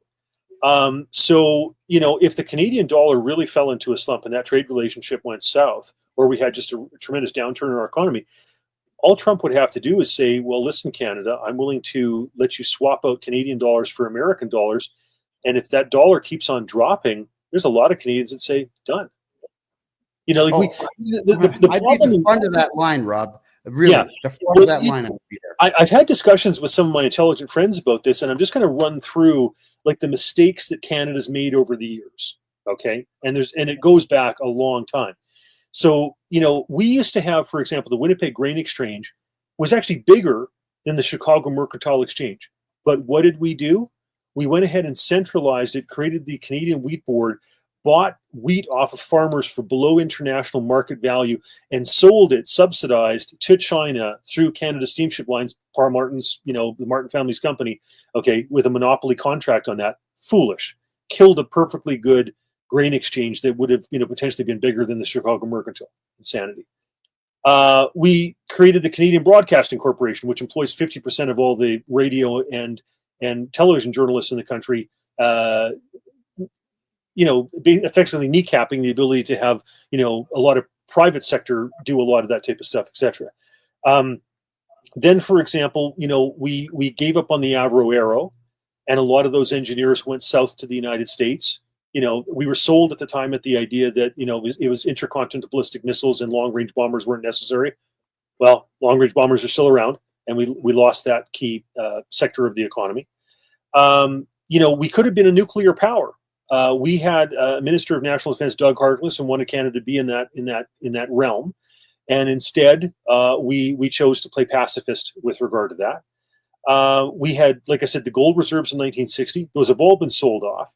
So, if the Canadian dollar really fell into a slump and that trade relationship went south, or we had just a tremendous downturn in our economy, all Trump would have to do is say, well, listen, Canada, I'm willing to let you swap out Canadian dollars for American dollars. And if that dollar keeps on dropping, there's a lot of Canadians that say, done. You know, like the I'd be at the front of that line, Rob. Really, yeah, the front of that line, I would be there. I've had discussions with some of my intelligent friends about this, and I'm just going to run through like the mistakes that Canada's made over the years. Okay, and it goes back a long time. So, you know, we used to have, for example, the Winnipeg Grain Exchange was actually bigger than the Chicago Mercantile Exchange. But what did we do? We went ahead and centralized it, created the Canadian Wheat Board, bought wheat off of farmers for below international market value, and sold it subsidized to China through Canada Steamship Lines, Par Martin's, you know, the Martin family's company, okay, with a monopoly contract on that. Foolish. Killed a perfectly good grain exchange that would have, you know, potentially been bigger than the Chicago Mercantile. Insanity. We created the Canadian Broadcasting Corporation, which employs 50% of all the radio and television journalists in the country. You know, effectively kneecapping the ability to have, you know, a lot of private sector do a lot of that type of stuff, etc. Then, for example, you know, we gave up on the Avro Arrow, and a lot of those engineers went south to the United States. You know, we were sold at the time at the idea that, you know, it was intercontinental ballistic missiles and long-range bombers weren't necessary. Well, long-range bombers are still around, and we lost that key sector of the economy. You know, we could have been a nuclear power. We had a Minister of National Defense, Doug Harkless, and wanted Canada to be in that realm, and instead we chose to play pacifist with regard to that. We had, like I said, the gold reserves in 1960; those have all been sold off.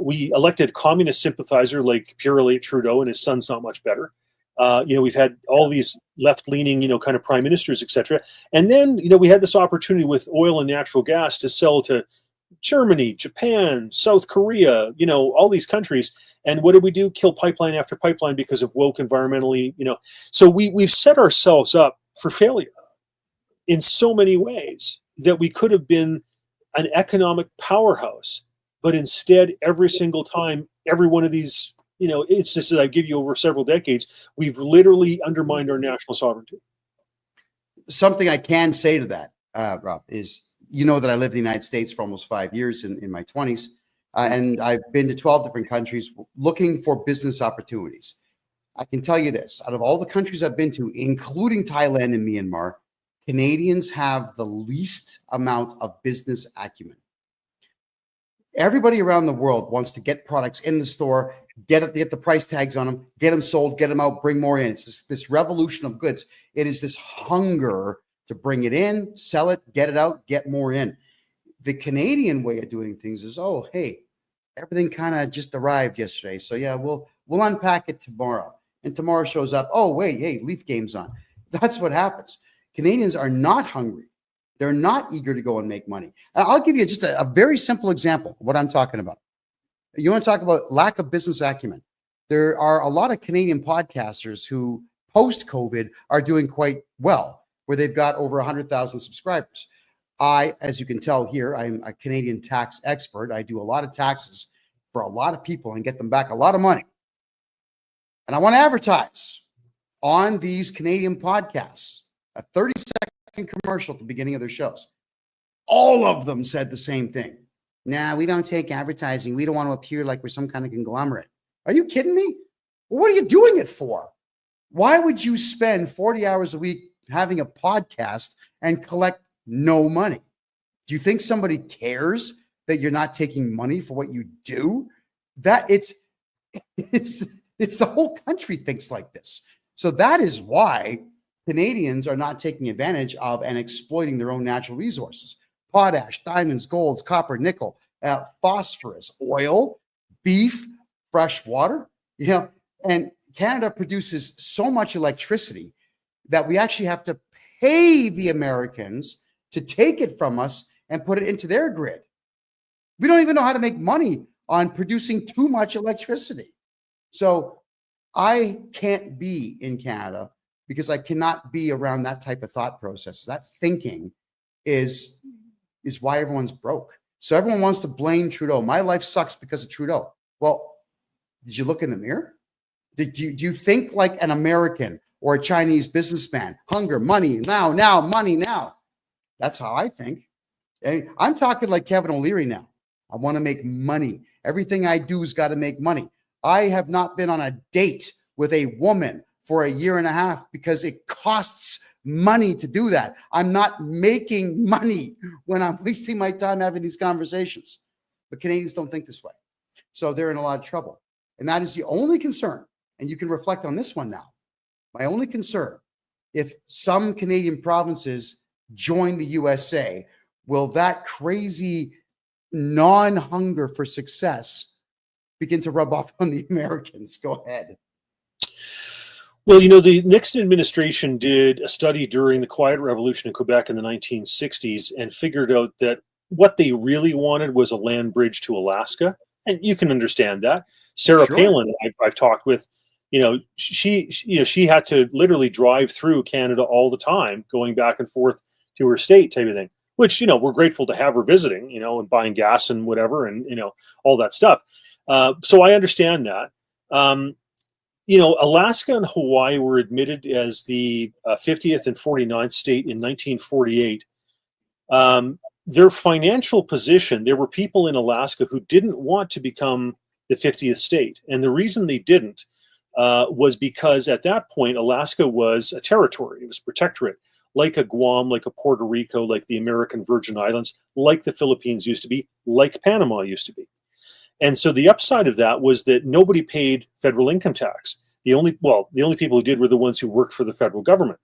We elected a communist sympathizer like Pierre Elliott Trudeau, and his son's not much better. You know, we've had all these left-leaning, you know, kind of prime ministers, etc. And then, you know, we had this opportunity with oil and natural gas to sell to Germany, Japan, South Korea, you know, all these countries. And what did we do? Kill pipeline after pipeline because of woke environmentally, you know. So we've set ourselves up for failure in so many ways that we could have been an economic powerhouse. But instead, every single time, every one of these, you know, instances that I give you over several decades, we've literally undermined our national sovereignty. Something I can say to that, Rob, is, you know, that I lived in the United States for almost 5 years in my 20s, and I've been to 12 different countries looking for business opportunities. I can tell you this, out of all the countries I've been to, including Thailand and Myanmar, Canadians have the least amount of business acumen. Everybody around the world wants to get products in the store, get the price tags on them, get them sold, get them out, bring more in. It's this revolution of goods. It is this hunger to bring it in, sell it, get it out, get more in. The Canadian way of doing things is, oh, hey, everything kind of just arrived yesterday, so yeah, we'll unpack it tomorrow. And tomorrow shows up, oh, wait, hey, Leaf game's on. That's what happens. Canadians are not hungry. They're not eager to go and make money. I'll give you just a very simple example of what I'm talking about. You want to talk about lack of business acumen. There are a lot of Canadian podcasters who, post-COVID, are doing quite well, where they've got over 100,000 subscribers. I, as you can tell here, I'm a Canadian tax expert. I do a lot of taxes for a lot of people and get them back a lot of money. And I want to advertise on these Canadian podcasts, a 30-second commercial at the beginning of their shows. All of them said the same thing. Nah, we don't take advertising. We don't want to appear like we're some kind of conglomerate. Are you kidding me? Well, what are you doing it for? Why would you spend 40 hours a week having a podcast and collect no money? Do you think somebody cares that you're not taking money for what you do? That it's the whole country thinks like this. So that is why Canadians are not taking advantage of and exploiting their own natural resources. Potash, diamonds, golds, copper, nickel, phosphorus, oil, beef, fresh water. You know, and Canada produces so much electricity that we actually have to pay the Americans to take it from us and put it into their grid. We don't even know how to make money on producing too much electricity. So I can't be in Canada because I cannot be around that type of thought process. That thinking is why everyone's broke. So everyone wants to blame Trudeau. My life sucks because of Trudeau. Well, did you look in the mirror? Do you think like an American or a Chinese businessman. Hunger, money, now, money now. That's how I think. I'm talking like Kevin O'Leary now. I want to make money. Everything I do has got to make money. I have not been on a date with a woman for a year and a half because it costs money to do that. I'm not making money when I'm wasting my time having these conversations. But Canadians don't think this way. So they're in a lot of trouble. And that is the only concern. And you can reflect on this one now. My only concern, if some Canadian provinces join the USA, will that crazy non-hunger for success begin to rub off on the Americans? Go ahead. Well, the Nixon administration did a study during the Quiet Revolution in Quebec in the 1960s and figured out that what they really wanted was a land bridge to Alaska. And you can understand that. Sarah Palin, I've talked with, she had to literally drive through Canada all the time, going back and forth to her state type of thing, which, we're grateful to have her visiting, and buying gas and whatever, and, all that stuff. So I understand that. Alaska and Hawaii were admitted as the 50th and 49th state in 1948. Their financial position, there were people in Alaska who didn't want to become the 50th state. And the reason they didn't was because at that point, Alaska was a territory. It was a protectorate, like a Guam, like a Puerto Rico, like the American Virgin Islands, like the Philippines used to be, like Panama used to be. And so the upside of that was that nobody paid federal income tax. The only people who did were the ones who worked for the federal government.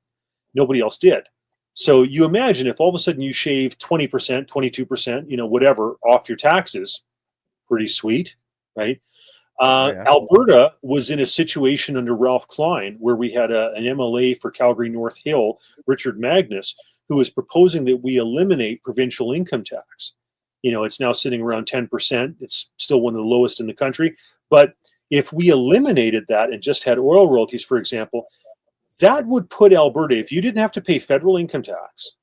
Nobody else did. So you imagine if all of a sudden you shave 20%, 22%, whatever off your taxes, pretty sweet, right? Yeah. Alberta was in a situation under Ralph Klein where we had an MLA for Calgary North Hill, Richard Magnus, who was proposing that we eliminate provincial income tax. It's now sitting around 10%. It's still one of the lowest in the country. But if we eliminated that and just had oil royalties, for example, that would put Alberta, if you didn't have to pay federal income tax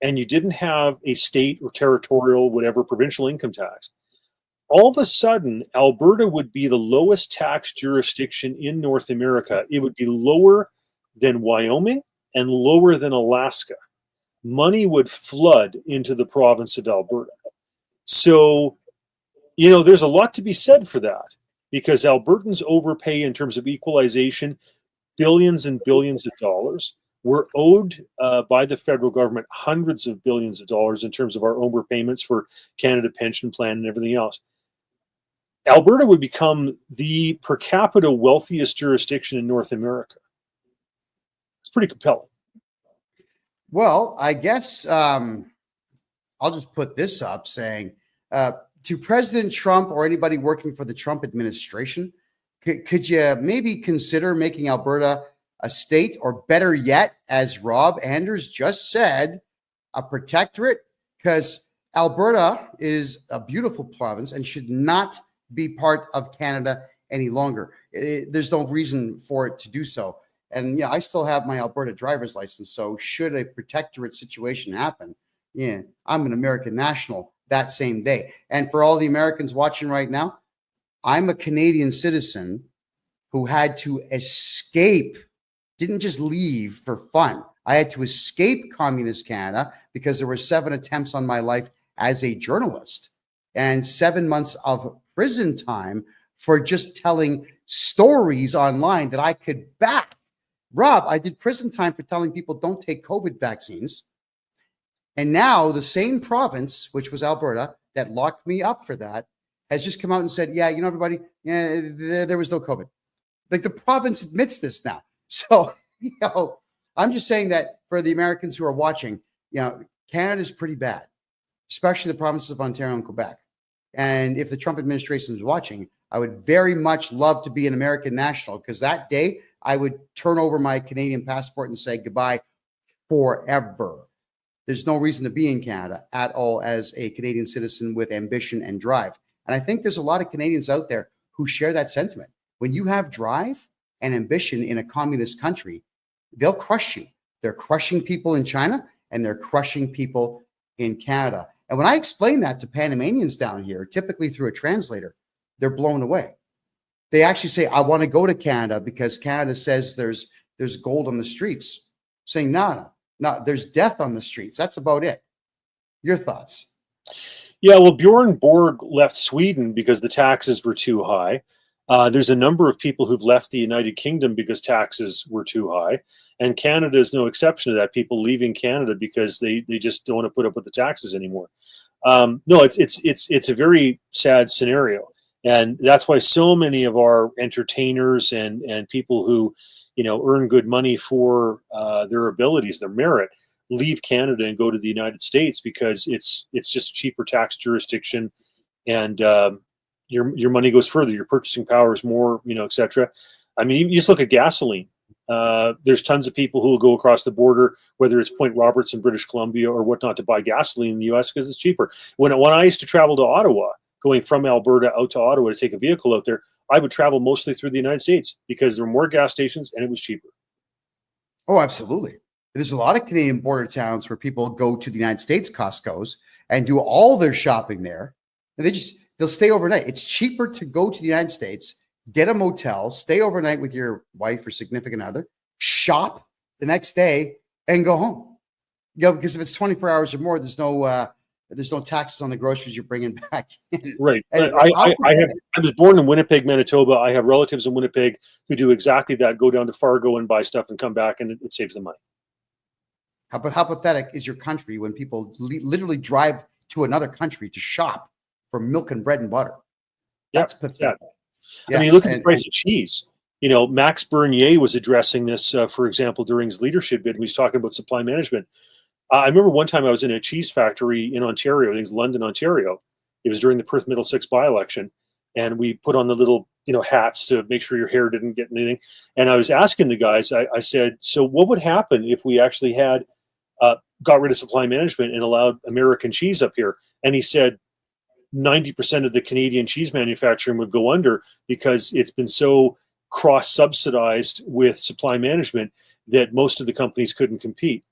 and you didn't have a state or territorial, whatever, provincial income tax, all of a sudden, Alberta would be the lowest tax jurisdiction in North America. It would be lower than Wyoming and lower than Alaska. Money would flood into the province of Alberta. So, there's a lot to be said for that because Albertans overpay in terms of equalization, billions and billions of dollars. We're owed by the federal government hundreds of billions of dollars in terms of our overpayments for Canada Pension Plan and everything else. Alberta would become the per capita wealthiest jurisdiction in North America. It's pretty compelling. Well, I guess I'll just put this up saying to President Trump or anybody working for the Trump administration, could you maybe consider making Alberta a state, or better yet, as Rob Anders just said, a protectorate? Because Alberta is a beautiful province and should not be part of Canada any longer. There's no reason for it to do so. And I still have my Alberta driver's license. So should a protectorate situation happen, I'm an American national that same day. And for all the Americans watching right now, I'm a Canadian citizen who had to escape, didn't just leave for fun. I had to escape communist Canada because there were 7 attempts on my life as a journalist and 7 months of prison time for just telling stories online that I could back. Rob, I did prison time for telling people don't take COVID vaccines. And now the same province, which was Alberta, that locked me up for that, has just come out and said, everybody, there was no COVID. Like the province admits this now. So, I'm just saying that for the Americans who are watching, Canada is pretty bad, especially the provinces of Ontario and Quebec. And if the Trump administration is watching, I would very much love to be an American national because that day I would turn over my Canadian passport and say goodbye forever. There's no reason to be in Canada at all as a Canadian citizen with ambition and drive. And I think there's a lot of Canadians out there who share that sentiment. When you have drive and ambition in a communist country, they'll crush you. They're crushing people in China and they're crushing people in Canada. And when I explain that to Panamanians down here, typically through a translator, they're blown away. They actually say, I want to go to Canada because Canada says there's there's gold on the streets, saying, no, there's death on the streets. That's about it. Your thoughts? Yeah, well, Bjorn Borg left Sweden because the taxes were too high. There's a number of people who've left the United Kingdom because taxes were too high. And Canada is no exception to that. People leaving Canada because they just don't want to put up with the taxes anymore. No, it's a very sad scenario. And that's why so many of our entertainers and people who, earn good money for their abilities, their merit, leave Canada and go to the United States because it's just a cheaper tax jurisdiction, and your money goes further. Your purchasing power is more, etc. I mean, you just look at gasoline. There's tons of people who will go across the border, whether it's Point Roberts in British Columbia or whatnot, to buy gasoline in the U.S. because it's cheaper. When I used to travel to Ottawa, going from Alberta out to Ottawa to take a vehicle out there, I would travel mostly through the United States because there were more gas stations and it was cheaper. Oh, absolutely. There's a lot of Canadian border towns where people go to the United States Costco's and do all their shopping there, and they'll stay overnight. It's cheaper to go to the United States, get a motel, stay overnight with your wife or significant other, shop the next day, and go home. Because if it's 24 hours or more, there's no taxes on the groceries you're bringing back in. Right. I was born in Winnipeg, Manitoba. I have relatives in Winnipeg who do exactly that. Go down to Fargo and buy stuff and come back, and it saves them money. How pathetic is your country when people literally drive to another country to shop for milk and bread and butter? That's pathetic. Yes, I mean, look at the price of cheese. Max Bernier was addressing this, for example, during his leadership bid. He was talking about supply management. I remember one time I was in a cheese factory in Ontario. I think it's London, Ontario. It was during the Perth Middlesex by-election. And we put on the little, hats to make sure your hair didn't get anything. And I was asking the guys, I said, so what would happen if we actually had got rid of supply management and allowed American cheese up here? And he said 90% of the Canadian cheese manufacturing would go under because it's been so cross-subsidized with supply management that most of the companies couldn't compete.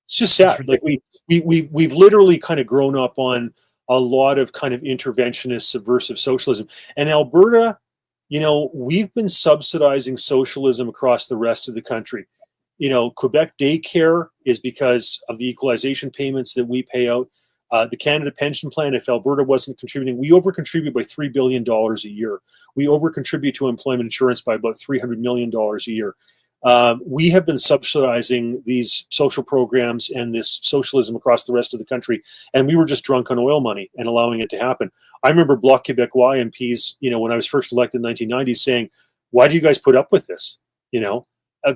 It's just sad. Like we've literally kind of grown up on a lot of kind of interventionist, subversive socialism. And Alberta, we've been subsidizing socialism across the rest of the country. Quebec daycare is because of the equalization payments that we pay out. The Canada Pension Plan, if Alberta wasn't contributing, we over-contribute by $3 billion a year. We over-contribute to employment insurance by about $300 million a year. We have been subsidizing these social programs and this socialism across the rest of the country, and we were just drunk on oil money and allowing it to happen. I remember Bloc Québécois MPs, when I was first elected in the 1990s, saying, why do you guys put up with this?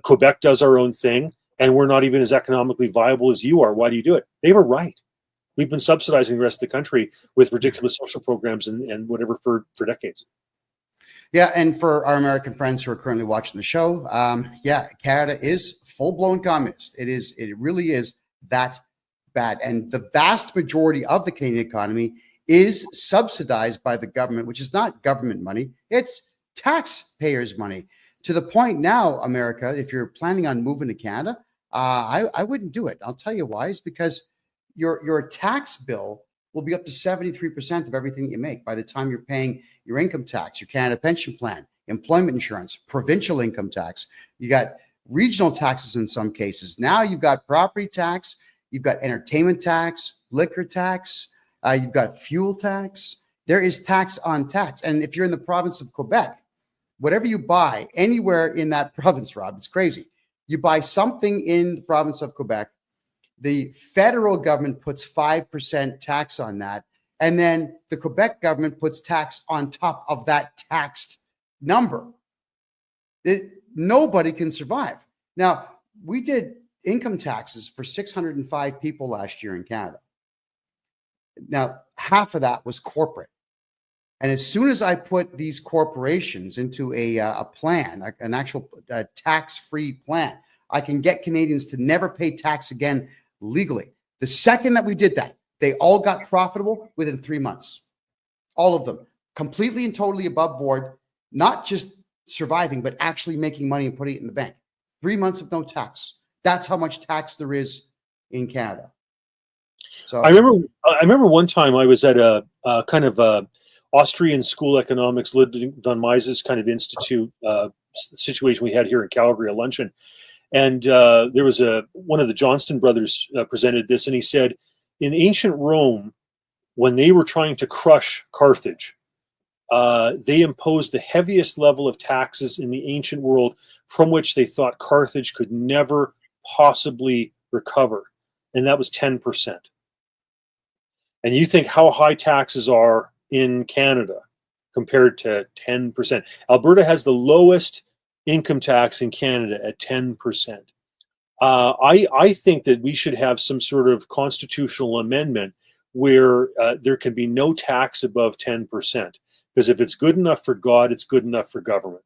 Quebec does our own thing, and we're not even as economically viable as you are. Why do you do it? They were right. We've been subsidizing the rest of the country with ridiculous social programs and whatever for decades. Yeah, and for our American friends who are currently watching the show, Canada is full-blown communist. It really is that bad. And the vast majority of the Canadian economy is subsidized by the government, which is not government money. It's taxpayers' money. To the point now, America, if you're planning on moving to Canada, I wouldn't do it. I'll tell you why. It's because your tax bill will be up to 73% of everything you make by the time you're paying your income tax, your Canada Pension Plan, employment insurance, provincial income tax. You got regional taxes in some cases. Now you've got property tax, you've got entertainment tax, liquor tax, you've got fuel tax. There is tax on tax. And if you're in the province of Quebec, whatever you buy anywhere in that province, Rob, it's crazy. You buy something in the province of Quebec, the federal government puts 5% tax on that. And then the Quebec government puts tax on top of that taxed number. Nobody can survive. Now, we did income taxes for 605 people last year in Canada. Now, half of that was corporate. And as soon as I put these corporations into a plan, an actual tax-free plan, I can get Canadians to never pay tax again legally. The second that we did that, they all got profitable within 3 months. All of them, completely and totally above board, not just surviving, but actually making money and putting it in the bank. 3 months of no tax. That's how much tax there is in Canada. So I remember one time I was at a kind of a Austrian school economics, Ludwig von Mises kind of institute situation we had here in Calgary, a luncheon. And there was one of the Johnston brothers presented this, and he said, in ancient Rome, when they were trying to crush Carthage, they imposed the heaviest level of taxes in the ancient world, from which they thought Carthage could never possibly recover, and that was 10%. And you think how high taxes are in Canada compared to 10%. Alberta has the lowest income tax in Canada at 10%. I think that we should have some sort of constitutional amendment where there can be no tax above 10%. Because if it's good enough for God, it's good enough for government.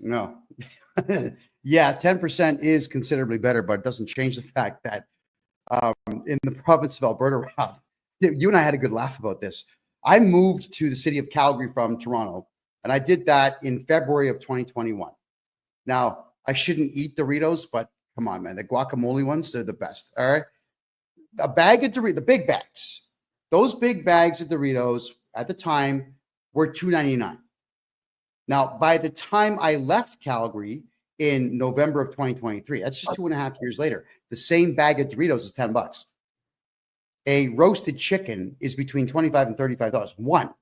No. Yeah, 10% is considerably better, but it doesn't change the fact that in the province of Alberta, Rob, you and I had a good laugh about this. I moved to the city of Calgary from Toronto, and I did that in February of 2021. Now, I shouldn't eat Doritos, but come on, man. The guacamole ones, they're the best. All right. A bag of Doritos, the big bags, those big bags of Doritos at the time were $2.99. Now, by the time I left Calgary in November of 2023, that's just 2.5 years later, the same bag of Doritos is $10. A roasted chicken is between $25 and $35, one.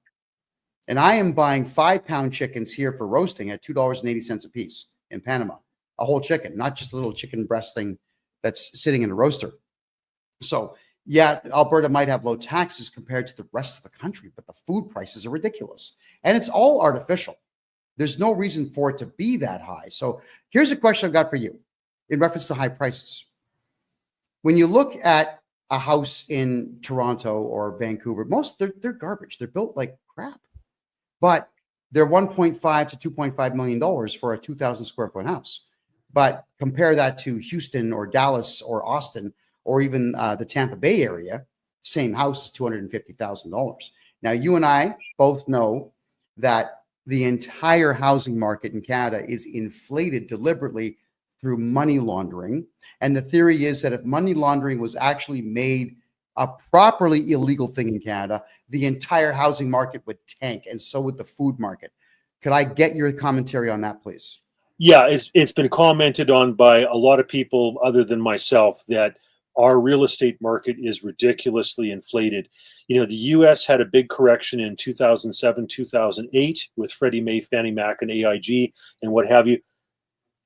And I am buying 5-pound chickens here for roasting at $2.80 a piece in Panama. A whole chicken, not just a little chicken breast thing that's sitting in a roaster. So, yeah, Alberta might have low taxes compared to the rest of the country, but the food prices are ridiculous. And it's all artificial. There's no reason for it to be that high. So here's a question I've got for you in reference to high prices. When you look at a house in Toronto or Vancouver, they're garbage. They're built like crap. But they're $1.5 to $2.5 million for a 2,000 square foot house. But compare that to Houston or Dallas or Austin or even the Tampa Bay area, same house is $250,000. Now, you and I both know that the entire housing market in Canada is inflated deliberately through money laundering. And the theory is that if money laundering was actually made a properly illegal thing in Canada, the entire housing market would tank, and so would the food market. Could I get your commentary on that, please? Yeah, it's been commented on by a lot of people other than myself that our real estate market is ridiculously inflated. You know, the U.S. had a big correction in 2007, 2008 with Freddie Mae, Fannie Mac, and AIG and what have you.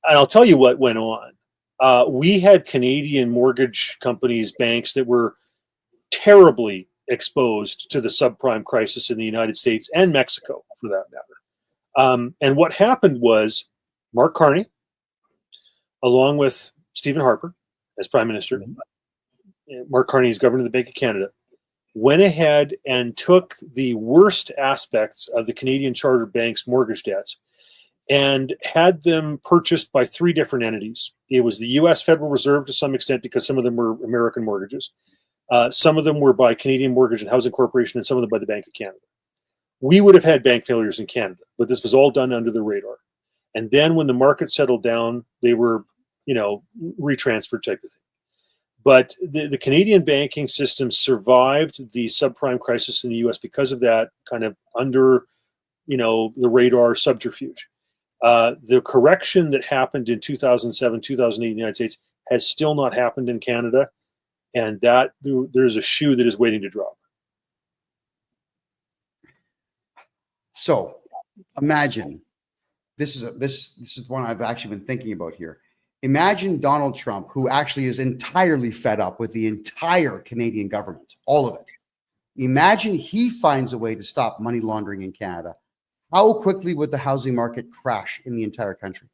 And I'll tell you what went on. We had Canadian mortgage companies, banks that were terribly exposed to the subprime crisis in the United States and Mexico, for that matter. And what happened was Mark Carney, along with Stephen Harper as Prime Minister, Mark Carney is Governor of the Bank of Canada, went ahead and took the worst aspects of the Canadian chartered banks' mortgage debts and had them purchased by 3 different entities. It was the U.S. Federal Reserve to some extent, because some of them were American mortgages. Some of them were by Canadian Mortgage and Housing Corporation, and some of them by the Bank of Canada. We would have had bank failures in Canada, but this was all done under the radar. And then when the market settled down, they were, retransferred type of thing. But the Canadian banking system survived the subprime crisis in the U.S. because of that kind of under, the radar subterfuge. The correction that happened in 2007, 2008 in the United States has still not happened in Canada, and that there's a shoe that is waiting to drop. So imagine, this is one I've actually been thinking about here. Imagine Donald Trump, who actually is entirely fed up with the entire Canadian government, all of it. Imagine he finds a way to stop money laundering in Canada. How quickly would the housing market crash in the entire country?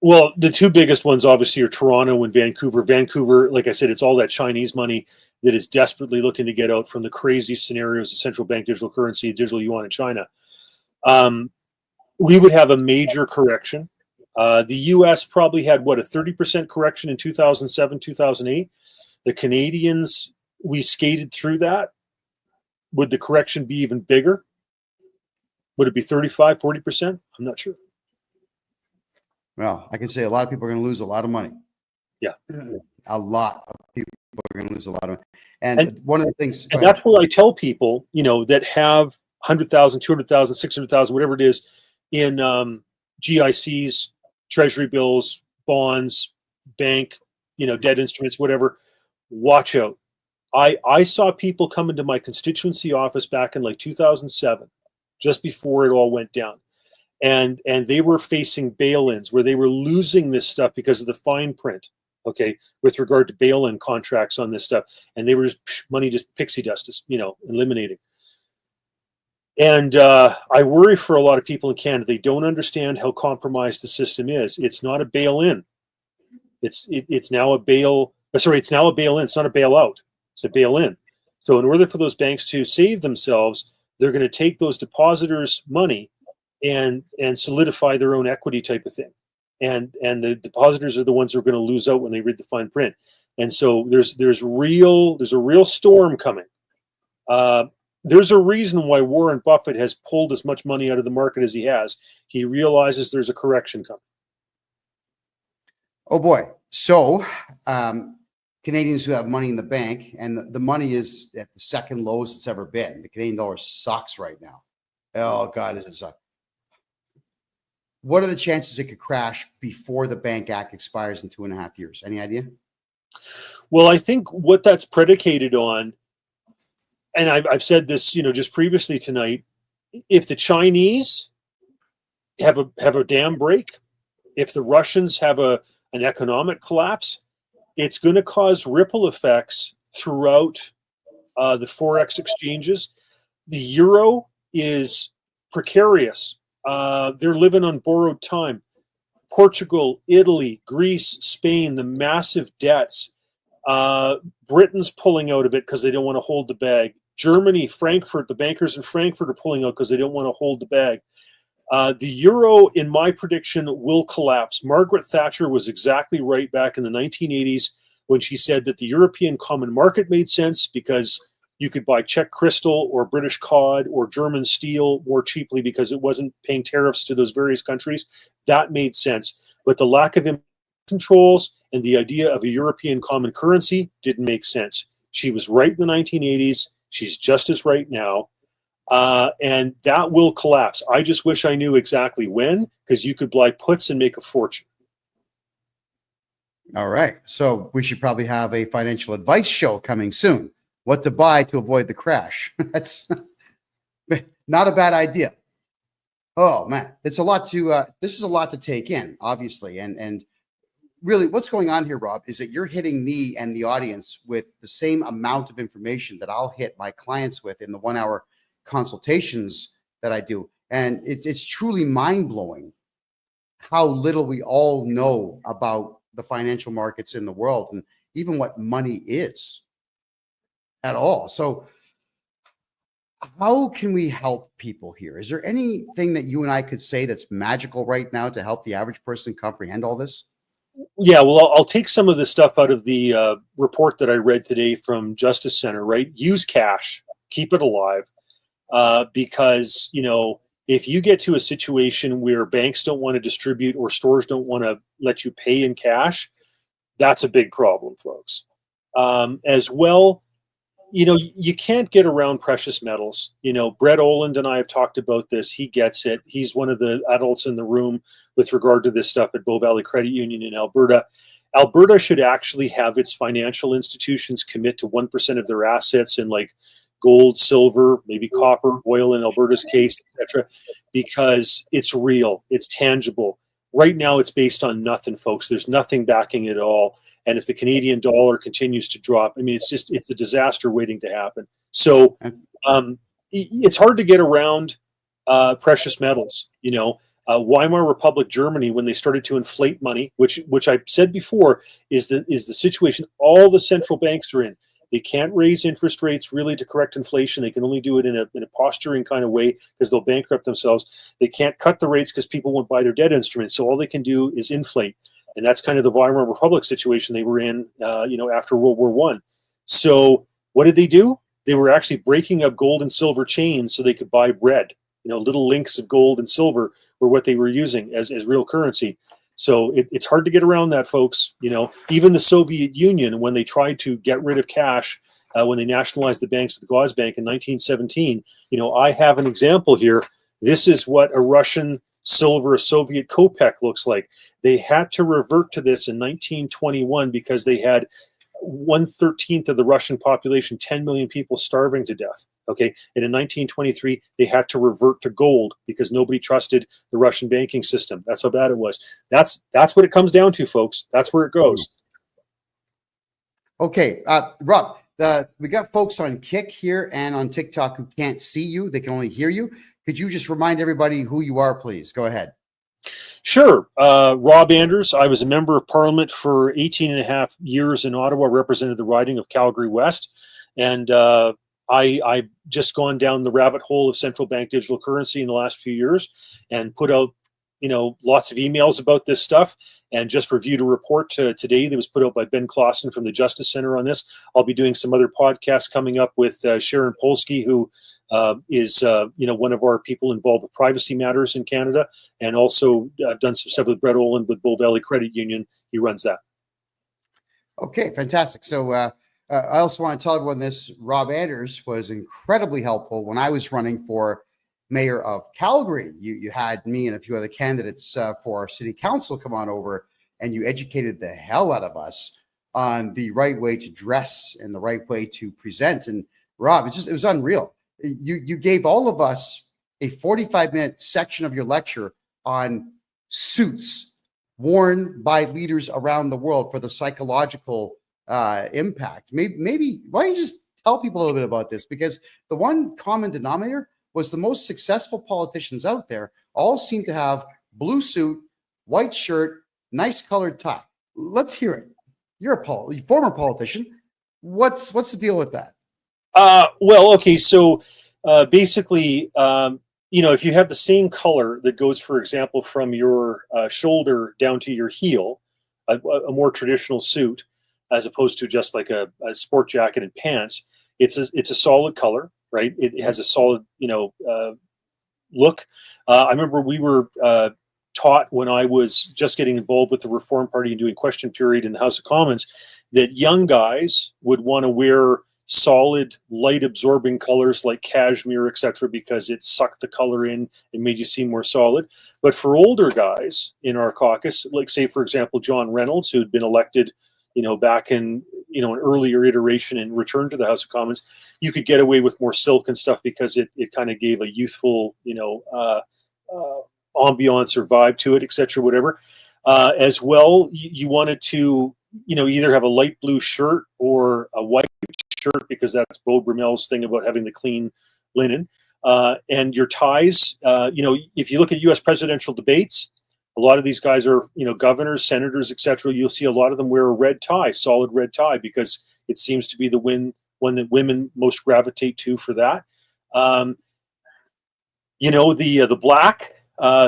Well, the 2 biggest ones obviously are Toronto and Vancouver. Vancouver, like I said, it's all that Chinese money that is desperately looking to get out from the crazy scenarios of central bank digital currency, digital yuan in China. We would have a major correction. The U.S. probably had, a 30% correction in 2007, 2008. The Canadians, we skated through that. Would the correction be even bigger? Would it be 35, 40%? I'm not sure. Well, I can say a lot of people are going to lose a lot of money. Yeah. A lot of people are going to lose a lot of. And one of the things, and that's what I tell people, that have 100,000, 200,000, 600,000, whatever it is, in GICs, treasury bills, bonds, bank, debt instruments, whatever. Watch out. I saw people come into my constituency office back in like 2007, just before it all went down. And they were facing bail-ins where they were losing this stuff because of the fine print, okay, with regard to bail-in contracts on this stuff. And they were money just pixie dust, eliminating. And I worry for a lot of people in Canada. They don't understand how compromised the system is. It's not a bail-in. It's now a bail. It's now a bail-in. It's not a bailout. It's a bail-in. So in order for those banks to save themselves, they're going to take those depositors' money and solidify their own equity type of thing. And the depositors are the ones who are going to lose out when they read the fine print. And so there's a real storm coming. There's a reason why Warren Buffett has pulled as much money out of the market as he has. He realizes there's a correction coming. Oh boy. So Canadians who have money in the bank, and the money is at the second lowest it's ever been. The Canadian dollar sucks right now. Oh God, it sucks. What are the chances it could crash before the Bank Act expires in 2.5 years? Any idea? Well, I think what that's predicated on, and I've said this, just previously tonight, if the Chinese have a dam break, if the Russians have an economic collapse, it's going to cause ripple effects throughout the Forex exchanges. The euro is precarious. They're living on borrowed time. Portugal, Italy, Greece, Spain, the massive debts. Britain's pulling out of it because they don't want to hold the bag. Germany, Frankfurt, the bankers in Frankfurt are pulling out because they don't want to hold the bag. The euro, in my prediction, will collapse. Margaret Thatcher was exactly right back in the 1980s when she said that the European common market made sense because you could buy Czech crystal or British cod or German steel more cheaply because it wasn't paying tariffs to those various countries. That made sense. But the lack of controls and the idea of a European common currency didn't make sense. She was right in the 1980s. She's just as right now. And that will collapse. I just wish I knew exactly when, because you could buy puts and make a fortune. All right. So we should probably have a financial advice show coming soon. What to buy to avoid the crash. That's not a bad idea. Oh man, it's a lot to, this is a lot to take in, obviously. And really what's going on here, Rob, is that you're hitting me and the audience with the same amount of information that I'll hit my clients with in the 1 hour consultations that I do. And it's truly mind-blowing how little we all know about the financial markets in the world and even what money is at all. So how can we help people here? Is there anything that you and I could say that's magical right now to help the average person comprehend all this? Yeah, well, I'll take some of the stuff out of the report that I read today from Justice Center, right? Use cash, keep it alive. Because, if you get to a situation where banks don't want to distribute or stores don't want to let you pay in cash, that's a big problem, folks. As well, you can't get around precious metals. Brett Oland and I have talked about this. He gets it. He's one of the adults in the room with regard to this stuff at Bow Valley Credit Union in Alberta. Alberta should actually have its financial institutions commit to 1% of their assets in gold, silver, maybe copper, oil in Alberta's case, etc., because it's real, it's tangible. Right now, it's based on nothing, folks. There's nothing backing it at all. And if the Canadian dollar continues to drop, it's a disaster waiting to happen. So it's hard to get around precious metals. Weimar Republic Germany, when they started to inflate money, which I said before is the situation all the central banks are in. They can't raise interest rates really to correct inflation. They can only do it in a posturing kind of way because they'll bankrupt themselves. They can't cut the rates because people won't buy their debt instruments. So all they can do is inflate. And that's kind of the Weimar Republic situation they were in, after World War I. So what did they do? They were actually breaking up gold and silver chains so they could buy bread. Little links of gold and silver were what they were using as real currency. So it's hard to get around that, folks. Even the Soviet Union, when they tried to get rid of cash, when they nationalized the banks with the Gazbank in 1917, I have an example here. This is what a Russian silver, a Soviet kopeck looks like. They had to revert to this in 1921 because they had 1/13 of the Russian population, 10 million people starving to death. Okay. And in 1923, they had to revert to gold because nobody trusted the Russian banking system. That's how bad it was. That's what it comes down to, folks. That's where it goes. Okay. Rob, we got folks on Kick here and on TikTok who can't see you. They can only hear you. Could you just remind everybody who you are, please? Go ahead. Sure. Rob Anders. I was a member of Parliament for 18 and a half years in Ottawa, represented the riding of Calgary West. And I've just gone down the rabbit hole of central bank digital currency in the last few years and put out, lots of emails about this stuff, and just reviewed a report today that was put out by Ben Clausen from the Justice Center on this. I'll be doing some other podcasts coming up with Sharon Polsky, who is one of our people involved with privacy matters in Canada, and also I've done some stuff with Brett Olin with Bull Valley Credit Union. He runs that. Okay, fantastic. So I also want to tell everyone this. Rob Anders was incredibly helpful when I was running for mayor of Calgary. You had me and a few other candidates for our city council come on over, and you educated the hell out of us on the right way to dress and the right way to present. And Rob, it was unreal. You gave all of us a 45-minute section of your lecture on suits worn by leaders around the world for the psychological impact. Maybe why don't you just tell people a little bit about this? Because the one common denominator was the most successful politicians out there all seem to have blue suit, white shirt, nice colored tie. Let's hear it. You're a former politician. What's the deal with that? Well, okay. So basically, if you have the same color that goes, for example, from your shoulder down to your heel, a more traditional suit, as opposed to just like a sport jacket and pants, it's a solid color, right? It has a solid, look. I remember we were taught when I was just getting involved with the Reform Party and doing question period in the House of Commons that young guys would want to wear solid, light absorbing colors like cashmere, etc., because it sucked the color in and made you seem more solid. But for older guys in our caucus, like say, for example, John Reynolds, who had been elected, back in, an earlier iteration and returned to the House of Commons, you could get away with more silk and stuff because it kind of gave a youthful, ambiance or vibe to it, etc., whatever. As well, you wanted to, either have a light blue shirt or a white shirt, because that's Beau Brumel's thing about having the clean linen. And your ties, if you look at U.S. presidential debates, a lot of these guys are, governors, senators, etc. You'll see a lot of them wear a red tie, solid red tie, because it seems to be the one that women most gravitate to for that. The black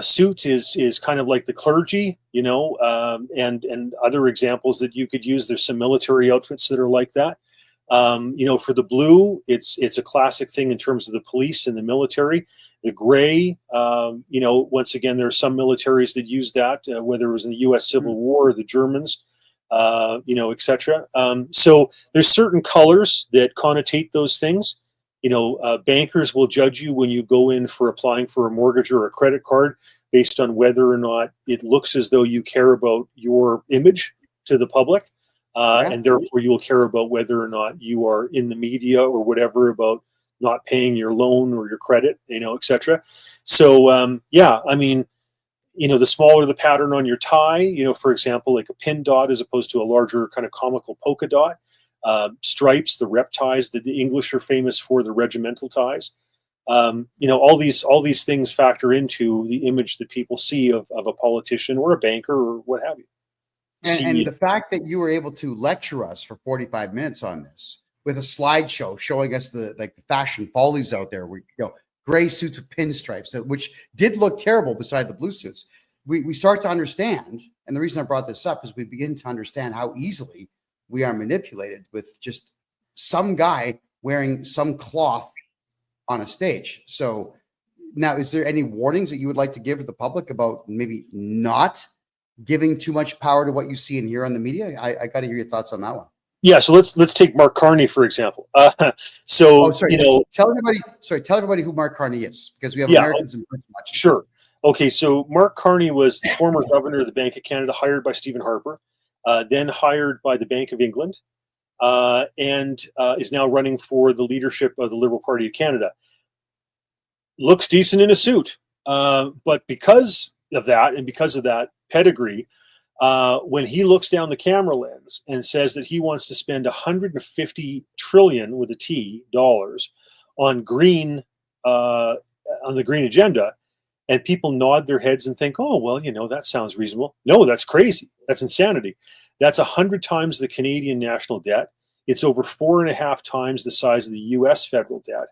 suit is kind of like the clergy, and other examples that you could use. There's some military outfits that are like that. For the blue, it's a classic thing in terms of the police and the military. The gray, once again, there are some militaries that use that, whether it was in the U.S. Civil War or the Germans, etc. So there's certain colors that connotate those things. Bankers will judge you when you go in for applying for a mortgage or a credit card based on whether or not it looks as though you care about your image to the public. And therefore you will care about whether or not you are in the media or whatever about not paying your loan or your credit, etc. So, the smaller the pattern on your tie, for example, like a pin dot as opposed to a larger kind of comical polka dot, stripes, the rep ties that the English are famous for, the regimental ties. All these things factor into the image that people see of a politician or a banker or what have you. And the fact that you were able to lecture us for 45 minutes on this with a slideshow showing us the fashion follies out there, gray suits with pinstripes, which did look terrible beside the blue suits. We start to understand, and the reason I brought this up is we begin to understand how easily we are manipulated with just some guy wearing some cloth on a stage. So now, is there any warnings that you would like to give to the public about maybe not giving too much power to what you see and hear on the media? I got to hear your thoughts on that one. Yeah, so let's take Mark Carney for example. Tell everybody who Mark Carney is, because we have Yeah, Americans in Britain watching. sure. Okay, so Mark Carney was the former governor of the Bank of Canada, hired by Stephen Harper, then hired by the Bank of England, and is now running for the leadership of the Liberal Party of Canada. Looks decent in a suit, but because of that pedigree, when he looks down the camera lens and says that he wants to spend 150 trillion with a T dollars on green on the green agenda, and people nod their heads and think, oh, well, that sounds reasonable. No, that's crazy. That's insanity. That's 100 times the Canadian national debt. It's over 4.5 times the size of the U.S. federal debt.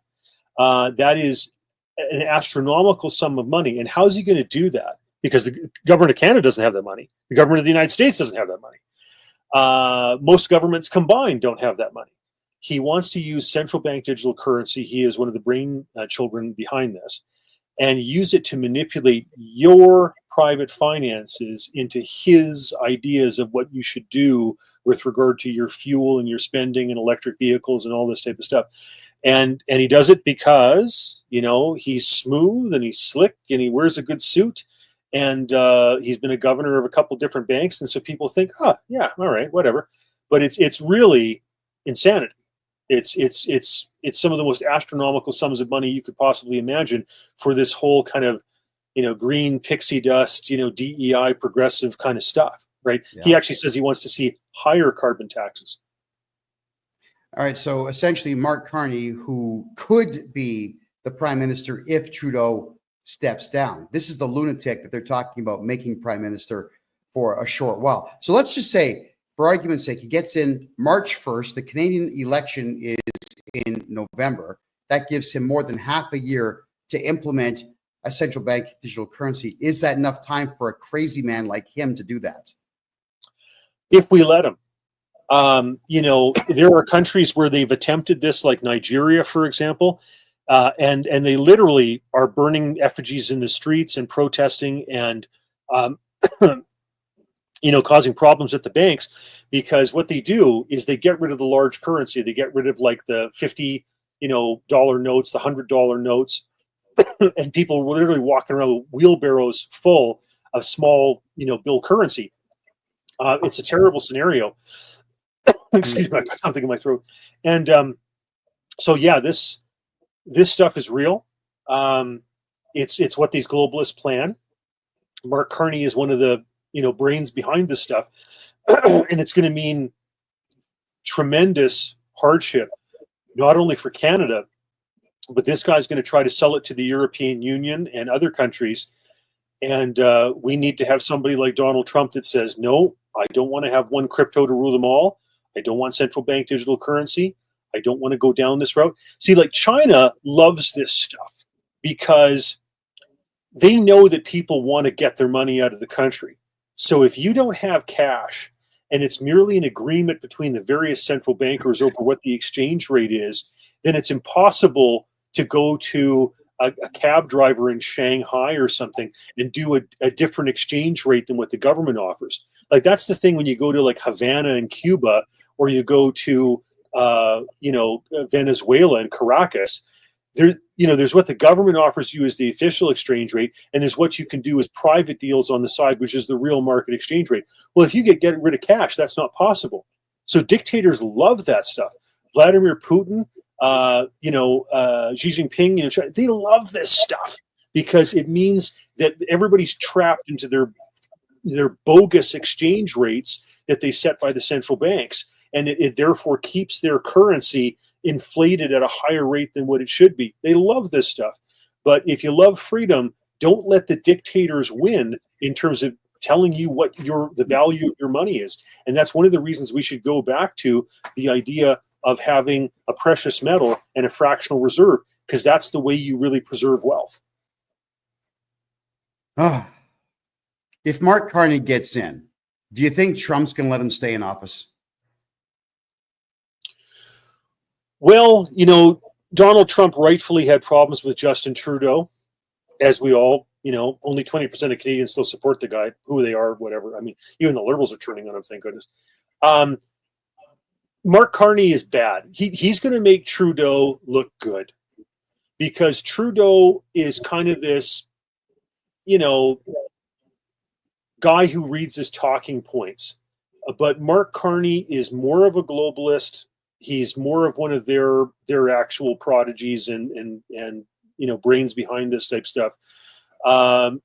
That is an astronomical sum of money. And how is he going to do that? Because the government of Canada doesn't have that money. The government of the United States doesn't have that money. Most governments combined don't have that money. He wants to use central bank digital currency. He is one of the brain children behind this, and use it to manipulate your private finances into his ideas of what you should do with regard to your fuel and your spending and electric vehicles and all this type of stuff. And he does it because, he's smooth and he's slick and he wears a good suit. And he's been a governor of a couple different banks. And so people think, oh, yeah, all right, whatever. But it's really insanity. It's some of the most astronomical sums of money you could possibly imagine for this whole kind of, green pixie dust, DEI progressive kind of stuff, right? Yeah. He actually says he wants to see higher carbon taxes. All right. So essentially, Mark Carney, who could be the prime minister if Trudeau steps down. This is the lunatic that they're talking about making prime minister for a short while. So let's just say, for argument's sake, he gets in March 1st. The Canadian election is in November. That gives him more than half a year to implement a central bank digital currency. Is that enough time for a crazy man like him to do that? If we let him. There are countries where they've attempted this, like Nigeria, for example, and they literally are burning effigies in the streets and protesting and causing problems at the banks, because what they do is they get rid of the large currency. They get rid of like the $50 dollar notes, the $100 notes, and people were literally walking around with wheelbarrows full of small, bill currency. It's a terrible scenario. Excuse me, I got something in my throat. And so yeah, this stuff is real. It's what these globalists plan. Mark Carney is one of the brains behind this stuff, and it's going to mean tremendous hardship, not only for Canada, but this guy's going to try to sell it to the European Union and other countries. And we need to have somebody like Donald Trump that says, no, I don't want to have one crypto to rule them all. I don't want central bank digital currency. I don't want to go down this route. See, like China loves this stuff because they know that people want to get their money out of the country. So if you don't have cash and it's merely an agreement between the various central bankers over what the exchange rate is, then it's impossible to go to a cab driver in Shanghai or something and do a different exchange rate than what the government offers. Like that's the thing when you go to like Havana in Cuba, or you go to Venezuela and Caracas. There's what the government offers you as the official exchange rate, and there's what you can do as private deals on the side, which is the real market exchange rate. Well, if you get rid of cash, that's not possible. So dictators love that stuff. Vladimir Putin, Xi Jinping, they love this stuff because it means that everybody's trapped into their bogus exchange rates that they set by the central banks, and it therefore keeps their currency inflated at a higher rate than what it should be. They love this stuff. But if you love freedom, don't let the dictators win in terms of telling you what the value of your money is. And that's one of the reasons we should go back to the idea of having a precious metal and a fractional reserve, because that's the way you really preserve wealth. If Mark Carney gets in, do you think Trump's going to let him stay in office? Well, Donald Trump rightfully had problems with Justin Trudeau, as we all only 20% of Canadians still support the guy, who they are, whatever. I mean, even the Liberals are turning on him, thank goodness. Mark Carney is bad. He's going to make Trudeau look good, because Trudeau is kind of this, guy who reads his talking points. But Mark Carney is more of a globalist. He's more of one of their actual prodigies and brains behind this type stuff.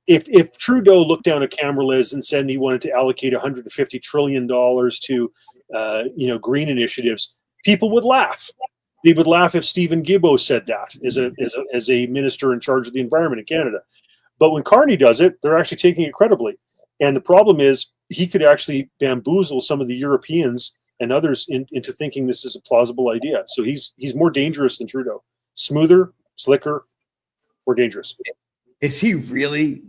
If Trudeau looked down at camera, Liz, and said he wanted to allocate $150 trillion to green initiatives, people would laugh. They would laugh if Stephen Guilbeault said that as a minister in charge of the environment in Canada. But when Carney does it, they're actually taking it credibly. And the problem is he could actually bamboozle some of the Europeans and others into thinking this is a plausible idea. So he's more dangerous than Trudeau. Smoother, slicker, more dangerous. Is he really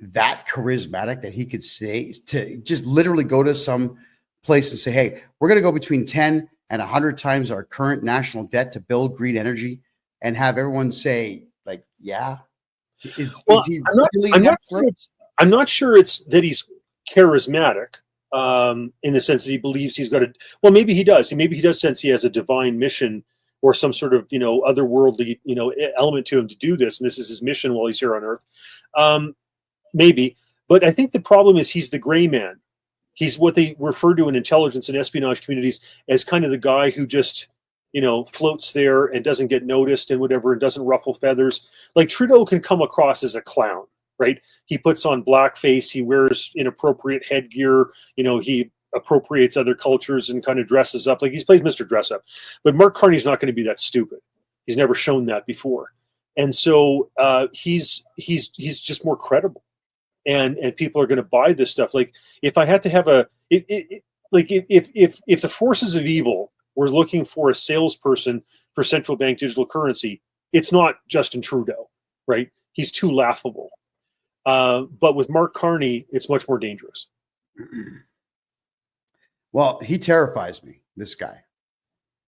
that charismatic that he could say to just literally go to some place and say, hey, we're going to go between 10 and 100 times our current national debt to build green energy, and have everyone say, like, yeah? Is he really I'm not sure it's that he's charismatic in the sense that he believes he's got well, maybe he does. Maybe he does sense he has a divine mission or some sort of, otherworldly, element to him to do this. And this is his mission while he's here on Earth. Maybe. But I think the problem is he's the gray man. He's what they refer to in intelligence and espionage communities as kind of the guy who just, floats there and doesn't get noticed and whatever, and doesn't ruffle feathers. Like Trudeau can come across as a clown, right? He puts on blackface. He wears inappropriate headgear. He appropriates other cultures and kind of dresses up. Like, he plays Mr. Dress Up. But Mark Carney's not going to be that stupid. He's never shown that before. And so he's just more credible. And people are going to buy this stuff. Like, if I had to have if the forces of evil were looking for a salesperson for central bank digital currency, it's not Justin Trudeau, right? He's too laughable. But with Mark Carney, it's much more dangerous. Well, he terrifies me, this guy.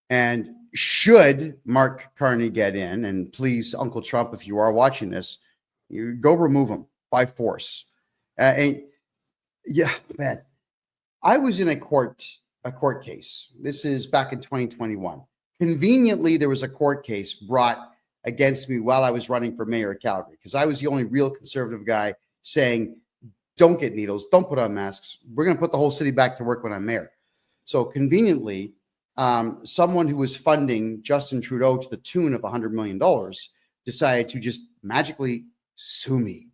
And should Mark Carney get in, and please, Uncle Trump, if you are watching this, you go remove him by force. And yeah, man, I was in a court case. This is back in 2021. Conveniently, there was a court case brought against me while I was running for mayor of Calgary, because I was the only real conservative guy saying, don't get needles, don't put on masks. We're going to put the whole city back to work when I'm mayor. So conveniently, someone who was funding Justin Trudeau to the tune of $100 million decided to just magically sue me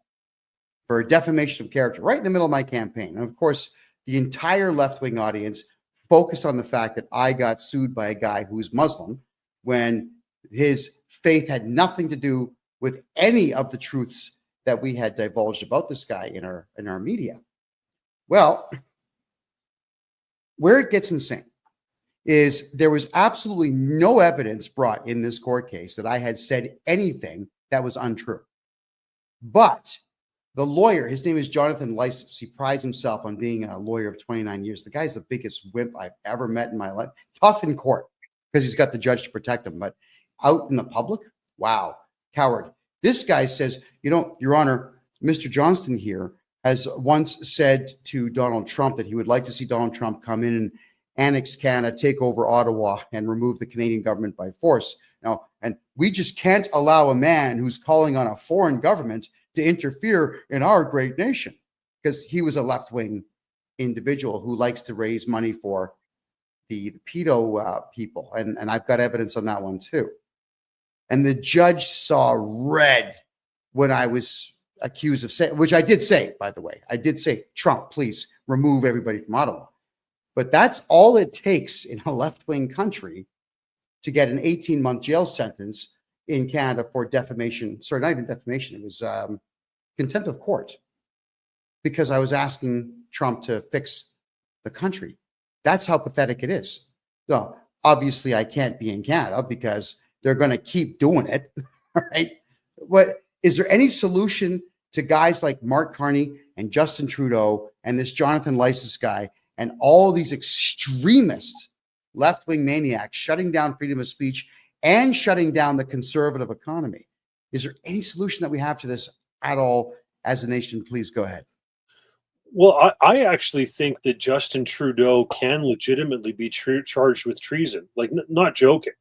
for defamation of character right in the middle of my campaign. And of course, the entire left-wing audience focused on the fact that I got sued by a guy who's Muslim when his faith had nothing to do with any of the truths that we had divulged about this guy in our media. Well, where it gets insane is there was absolutely no evidence brought in this court case that I had said anything that was untrue. But the lawyer, his name is Jonathan Lysis. He prides himself on being a lawyer of 29 years. The guy's the biggest wimp I've ever met in my life. Tough in court because he's got the judge to protect him. But out in the public, wow, coward. This guy says, Your Honor, Mr. Johnston here has once said to Donald Trump that he would like to see Donald Trump come in and annex Canada, take over Ottawa, and remove the Canadian government by force. Now, and we just can't allow a man who's calling on a foreign government to interfere in our great nation, because he was a left-wing individual who likes to raise money for the pedo people. And I've got evidence on that one too. And the judge saw red when I was accused of saying, which I did say, by the way, I did say, Trump, please remove everybody from Ottawa. But that's all it takes in a left-wing country to get an 18-month jail sentence in Canada for defamation. Sorry, not even defamation. It was contempt of court, because I was asking Trump to fix the country. That's how pathetic it is. So obviously I can't be in Canada because they're going to keep doing it. Right? What is there any solution to guys like Mark Carney and Justin Trudeau and this Jonathan Lysis guy and all these extremist left-wing maniacs shutting down freedom of speech and shutting down the conservative economy? Is there any solution that we have to this at all? as a nation? Please go ahead. Well, I actually think that Justin Trudeau can legitimately be charged with treason. Like, not joking.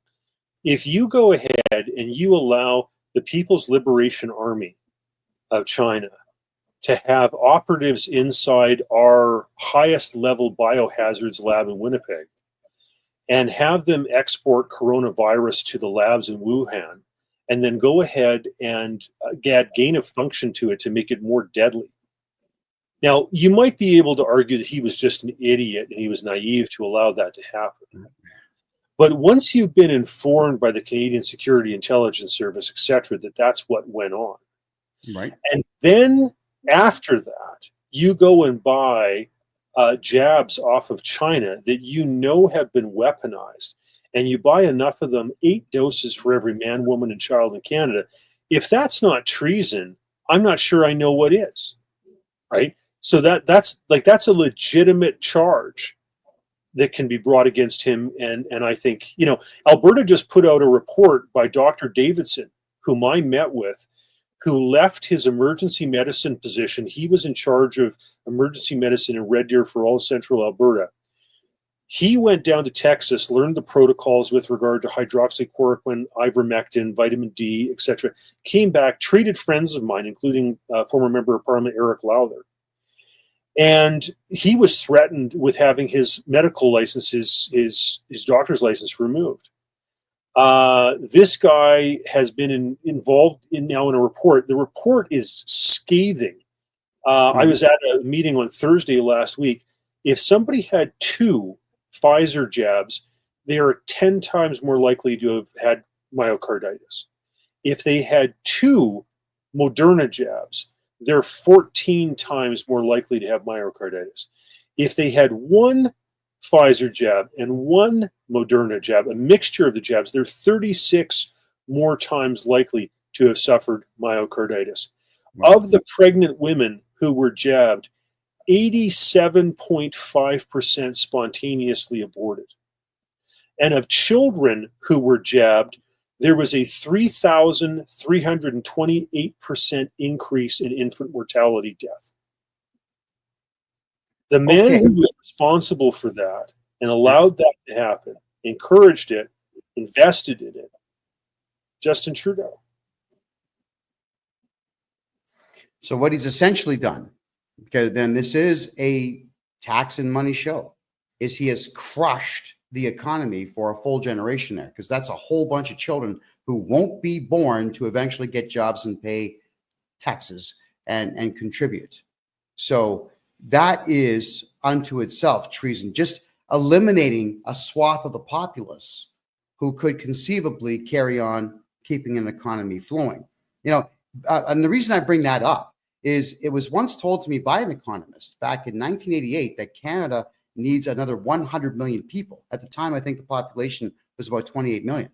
If you go ahead and you allow the People's Liberation Army of China to have operatives inside our highest level biohazards lab in Winnipeg and have them export coronavirus to the labs in Wuhan, and then go ahead and add gain of function to it to make it more deadly. Now, you might be able to argue that he was just an idiot and he was naive to allow that to happen. But once you've been informed by the Canadian Security Intelligence Service, et cetera, that that's what went on, right? And then after that, you go and buy jabs off of China that you know have been weaponized, and you buy enough of them, 8 doses for every man, woman, and child in Canada. If that's not treason, I'm not sure I know what is, right? So that's a legitimate charge that can be brought against him. And I think, Alberta just put out a report by Dr. Davidson, whom I met with, who left his emergency medicine position. He was in charge of emergency medicine in Red Deer for all central Alberta. He went down to Texas, learned the protocols with regard to hydroxychloroquine, ivermectin, vitamin D, etc. Came back, treated friends of mine, including former member of Parliament Eric Lowther. And he was threatened with having his medical licenses, his doctor's license removed. This guy has been involved now in a report. The report is scathing. I was at a meeting on Thursday last week. If somebody had 2 Pfizer jabs, they are 10 times more likely to have had myocarditis. If they had 2 Moderna jabs, they're 14 times more likely to have myocarditis. If they had 1 Pfizer jab and 1 Moderna jab, a mixture of the jabs, they're 36 more times likely to have suffered myocarditis. Of the pregnant women who were jabbed, 87.5% spontaneously aborted. And of children who were jabbed, there was a 3,328% increase in infant mortality death. The man who was responsible for that and allowed that to happen, encouraged it, invested in it, Justin Trudeau. So what he's essentially done, because then this is a tax and money show, is he has crushed the economy for a full generation there, because that's a whole bunch of children who won't be born to eventually get jobs and pay taxes and contribute. So that is unto itself treason, just eliminating a swath of the populace who could conceivably carry on keeping an economy flowing. And the reason I bring that up is it was once told to me by an economist back in 1988 that Canada needs another 100 million people. At the time, I think the population was about 28 million.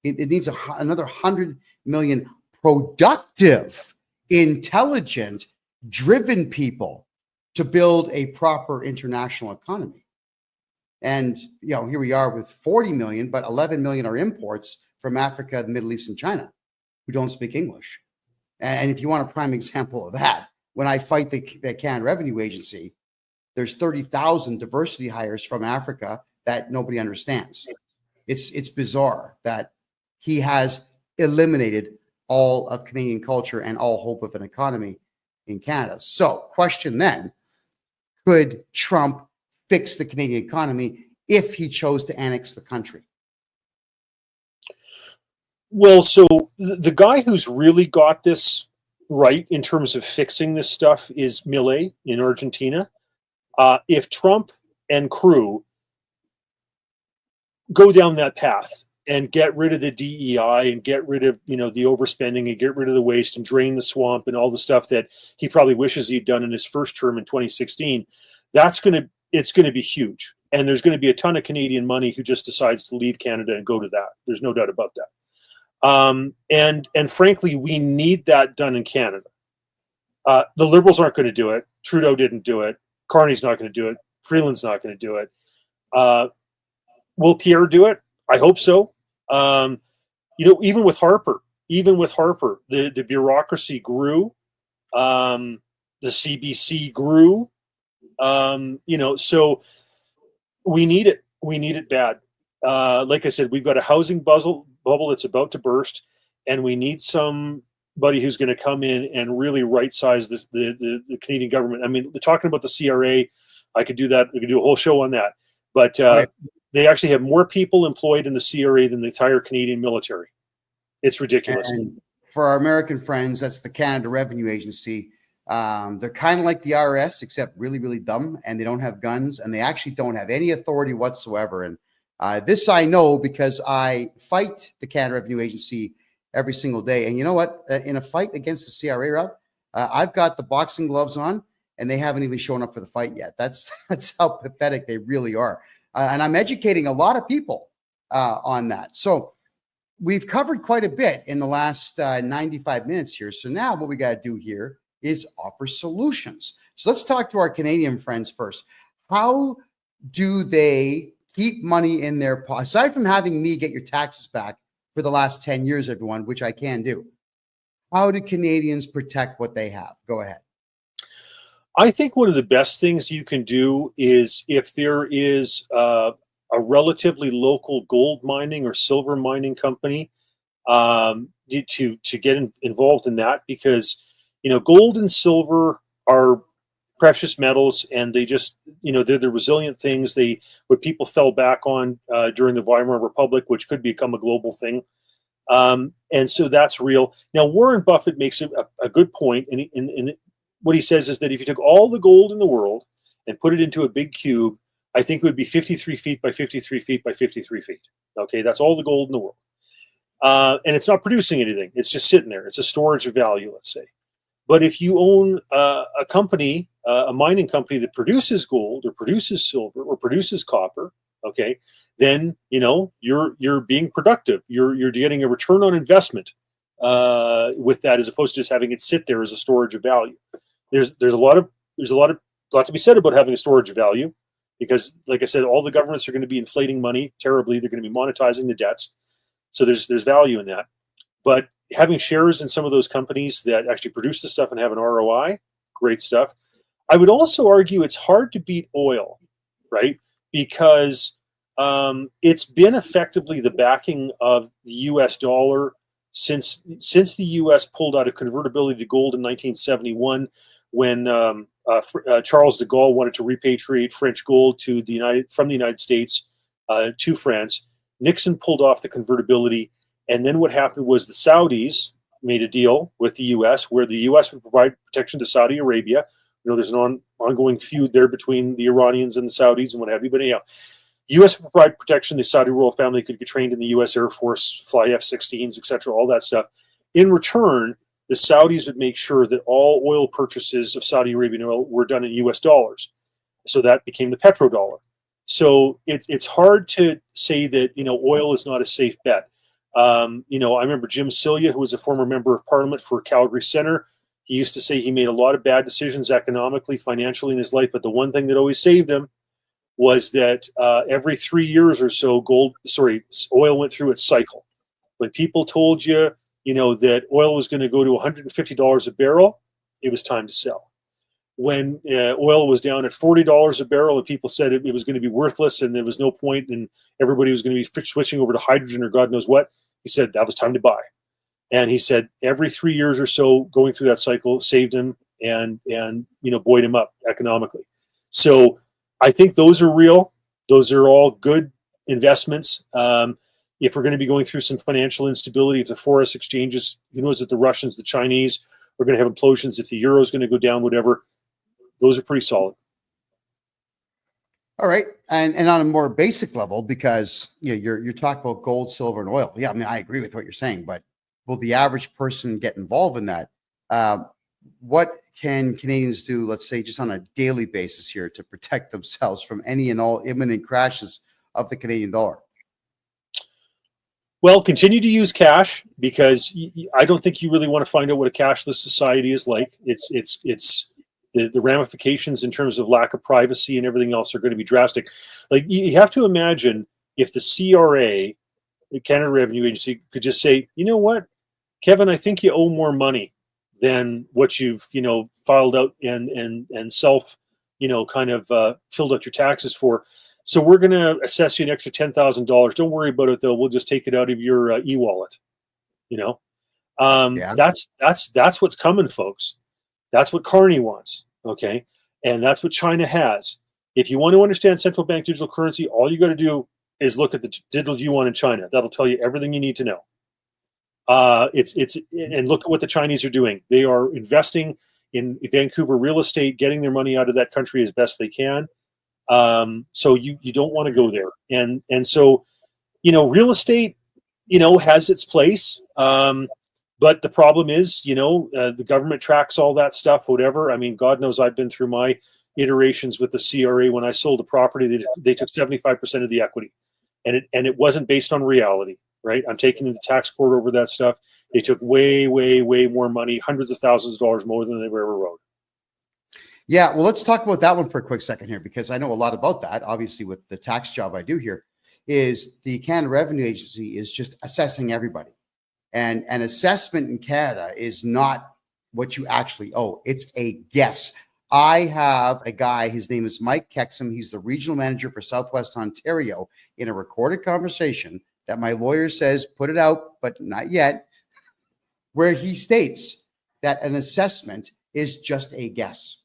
It needs another 100 million productive, intelligent, driven people to build a proper international economy. And, here we are with 40 million, but 11 million are imports from Africa, the Middle East, and China who don't speak English. And if you want a prime example of that, when I fight the Canada Revenue Agency, there's 30,000 diversity hires from Africa that nobody understands. It's bizarre that he has eliminated all of Canadian culture and all hope of an economy in Canada. So, question then, could Trump fix the Canadian economy if he chose to annex the country? Well, so the guy who's really got this right in terms of fixing this stuff is Milei in Argentina. If Trump and crew go down that path and get rid of the DEI and get rid of, the overspending and get rid of the waste and drain the swamp and all the stuff that he probably wishes he'd done in his first term in 2016, it's going to be huge. And there's going to be a ton of Canadian money who just decides to leave Canada and go to that. There's no doubt about that. And frankly, we need that done in Canada. The Liberals aren't going to do it. Trudeau didn't do it. Carney's not going to do it. Freeland's not going to do it. Will Pierre do it? I hope so. Even with Harper, the bureaucracy grew The CBC grew. So we need it. We need it bad. Like I said, we've got a housing bubble that's about to burst, and we need somebody who's going to come in and really right size the Canadian government. I mean, talking about the CRA, I could do that. We could do a whole show on that. But they actually have more people employed in the CRA than the entire Canadian military. It's ridiculous. And for our American friends, that's the Canada Revenue Agency. They're kind of like the IRS, except really, really dumb, and they don't have guns, and they actually don't have any authority whatsoever. And this I know because I fight the Canada Revenue Agency every single day. And you know what? In a fight against the CRA, Rob, I've got the boxing gloves on, and they haven't even shown up for the fight yet. That's how pathetic they really are. And I'm educating a lot of people on that. So we've covered quite a bit in the last 95 minutes here. So now what we got to do here is offer solutions. So let's talk to our Canadian friends first. How do they keep money in their pocket? Aside from having me get your taxes back for the last 10 years, everyone, which I can do, how do Canadians protect what they have? Go ahead. I think one of the best things you can do is if there is a relatively local gold mining or silver mining company, to get involved in that, because gold and silver are precious metals, and they just they're the resilient things. What people fell back on during the Weimar Republic, which could become a global thing, and so that's real. Now Warren Buffett makes a good point, and what he says is that if you took all the gold in the world and put it into a big cube, I think it would be 53 feet by 53 feet by 53 feet. Okay, that's all the gold in the world. And it's not producing anything. It's just sitting there. It's a storage of value, let's say. But if you own a company, a mining company that produces gold or produces silver or produces copper, okay, then you're being productive. You're getting a return on investment with that, as opposed to just having it sit there as a storage of value. There's a lot to be said about having a storage of value, because, like I said, all the governments are going to be inflating money terribly. They're going to be monetizing the debts, so there's value in that. But having shares in some of those companies that actually produce the stuff and have an ROI, great stuff. I would also argue it's hard to beat oil, right? Because it's been effectively the backing of the U.S. dollar since the U.S. pulled out of convertibility to gold in 1971, when Charles de Gaulle wanted to repatriate French gold from the United States to France. Nixon pulled off the convertibility, and then what happened was the Saudis made a deal with the U.S. where the U.S. would provide protection to Saudi Arabia. There's an ongoing feud there between the Iranians and the Saudis and what have you. But anyhow, U.S. would provide protection. The Saudi royal family could get trained in the U.S. Air Force, fly F-16s, etc., all that stuff. In return, the Saudis would make sure that all oil purchases of Saudi Arabian oil were done in U.S. dollars. So that became the petrodollar. So it's hard to say that oil is not a safe bet. I remember Jim Cilia, who was a former member of Parliament for Calgary Centre. He used to say he made a lot of bad decisions economically, financially in his life, but the one thing that always saved him was that every 3 years or so, oil went through its cycle. When people told you, that oil was going to go to $150 a barrel, it was time to sell. When oil was down at $40 a barrel and people said it was going to be worthless and there was no point and everybody was going to be switching over to hydrogen or God knows what, he said that was time to buy. And he said every 3 years or so going through that cycle saved him and buoyed him up economically. So I think those are real. Those are all good investments. If we're going to be going through some financial instability, if the forex exchanges, who knows if the Russians, the Chinese are going to have implosions, if the euro is going to go down, whatever, those are pretty solid. All right. And on a more basic level, because you're talking about gold, silver, and oil. Yeah, I mean, I agree with what you're saying, but will the average person get involved in that? What can Canadians do, let's say, just on a daily basis here to protect themselves from any and all imminent crashes of the Canadian dollar? Well, continue to use cash, because I don't think you really want to find out what a cashless society is like. It's the ramifications in terms of lack of privacy and everything else are going to be drastic. Like, you have to imagine if the CRA, the Canada Revenue Agency, could just say, you know what, Kevin, I think you owe more money than what you've, filed out and self, kind of filled out your taxes for. So we're going to assess you an extra $10,000. Don't worry about it though. We'll just take it out of your e-wallet. Yeah. That's what's coming, folks. That's what Carney wants. Okay. And that's what China has. If you want to understand central bank digital currency, all you got to do is look at the digital yuan in China. That'll tell you everything you need to know. And look at what the Chinese are doing. They are investing in Vancouver real estate, getting their money out of that country as best they can. So you don't want to go there. And so, real estate, has its place. But the problem is, the government tracks all that stuff, whatever. I mean, God knows I've been through my iterations with the CRA. When I sold a property, they took 75% of the equity, and it wasn't based on reality, right? I'm taking the tax court over that stuff. They took way, way, way more money, hundreds of thousands of dollars more than they ever wrote. Yeah, well, let's talk about that one for a quick second here, because I know a lot about that. Obviously, with the tax job I do here, is the Canada Revenue Agency is just assessing everybody. And an assessment in Canada is not what you actually owe. It's a guess. I have a guy, his name is Mike Kexum. He's the regional manager for Southwest Ontario, in a recorded conversation that my lawyer says, put it out, but not yet, where he states that an assessment is just a guess.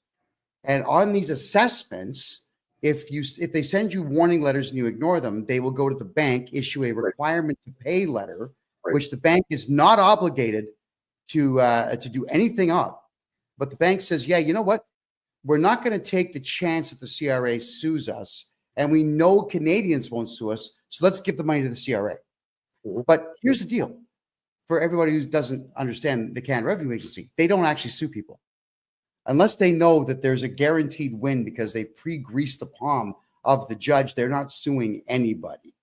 And on these assessments, if they send you warning letters and you ignore them, they will go to the bank, issue a requirement to pay letter, which the bank is not obligated to do anything of. But the bank says, yeah, you know what? We're not going to take the chance that the CRA sues us, and we know Canadians won't sue us, so let's give the money to the CRA. But here's the deal. For everybody who doesn't understand the Canada Revenue Agency, they don't actually sue people unless they know that there's a guaranteed win because they pre-greased the palm of the judge. They're not suing anybody.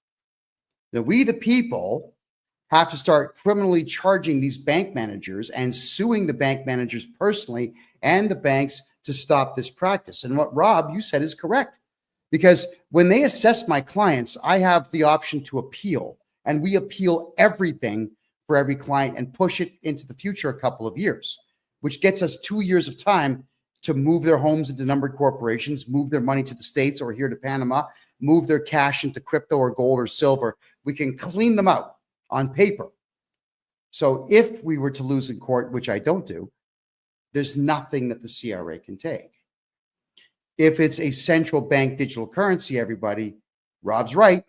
Now, we, the people, have to start criminally charging these bank managers and suing the bank managers personally and the banks to stop this practice. And what Rob, you said is correct, because when they assess my clients, I have the option to appeal, and we appeal everything for every client and push it into the future a couple of years, which gets us 2 years of time to move their homes into numbered corporations, move their money to the States or here to Panama, move their cash into crypto or gold or silver. We can clean them out on paper. So if we were to lose in court, which I don't do, there's nothing that the CRA can take. If it's a central bank digital currency, everybody, Rob's right.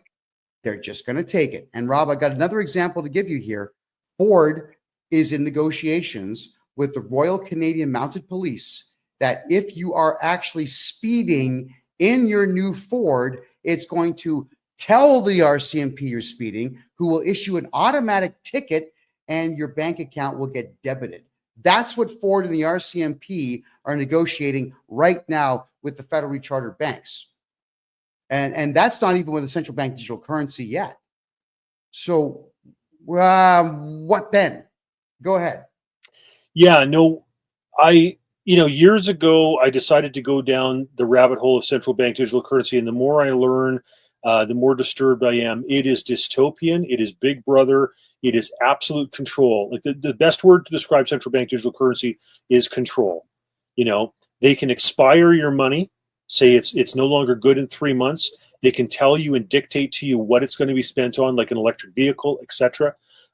They're just going to take it. And Rob, I got another example to give you here. Ford is in negotiations with the Royal Canadian Mounted Police that if you are actually speeding in your new Ford, it's going to tell the RCMP you're speeding, who will issue an automatic ticket and your bank account will get debited. That's what Ford and the RCMP are negotiating right now with the federally chartered banks. And that's not even with the central bank digital currency yet. So what then? Go ahead. Yeah, no, years ago, I decided to go down the rabbit hole of central bank digital currency. And the more I learn, the more disturbed I am. It is dystopian. It is Big Brother. It is absolute control. Like the best word to describe central bank digital currency is control. They can expire your money, say it's no longer good in 3 months. They can tell you and dictate to you what it's going to be spent on, like an electric vehicle, etc.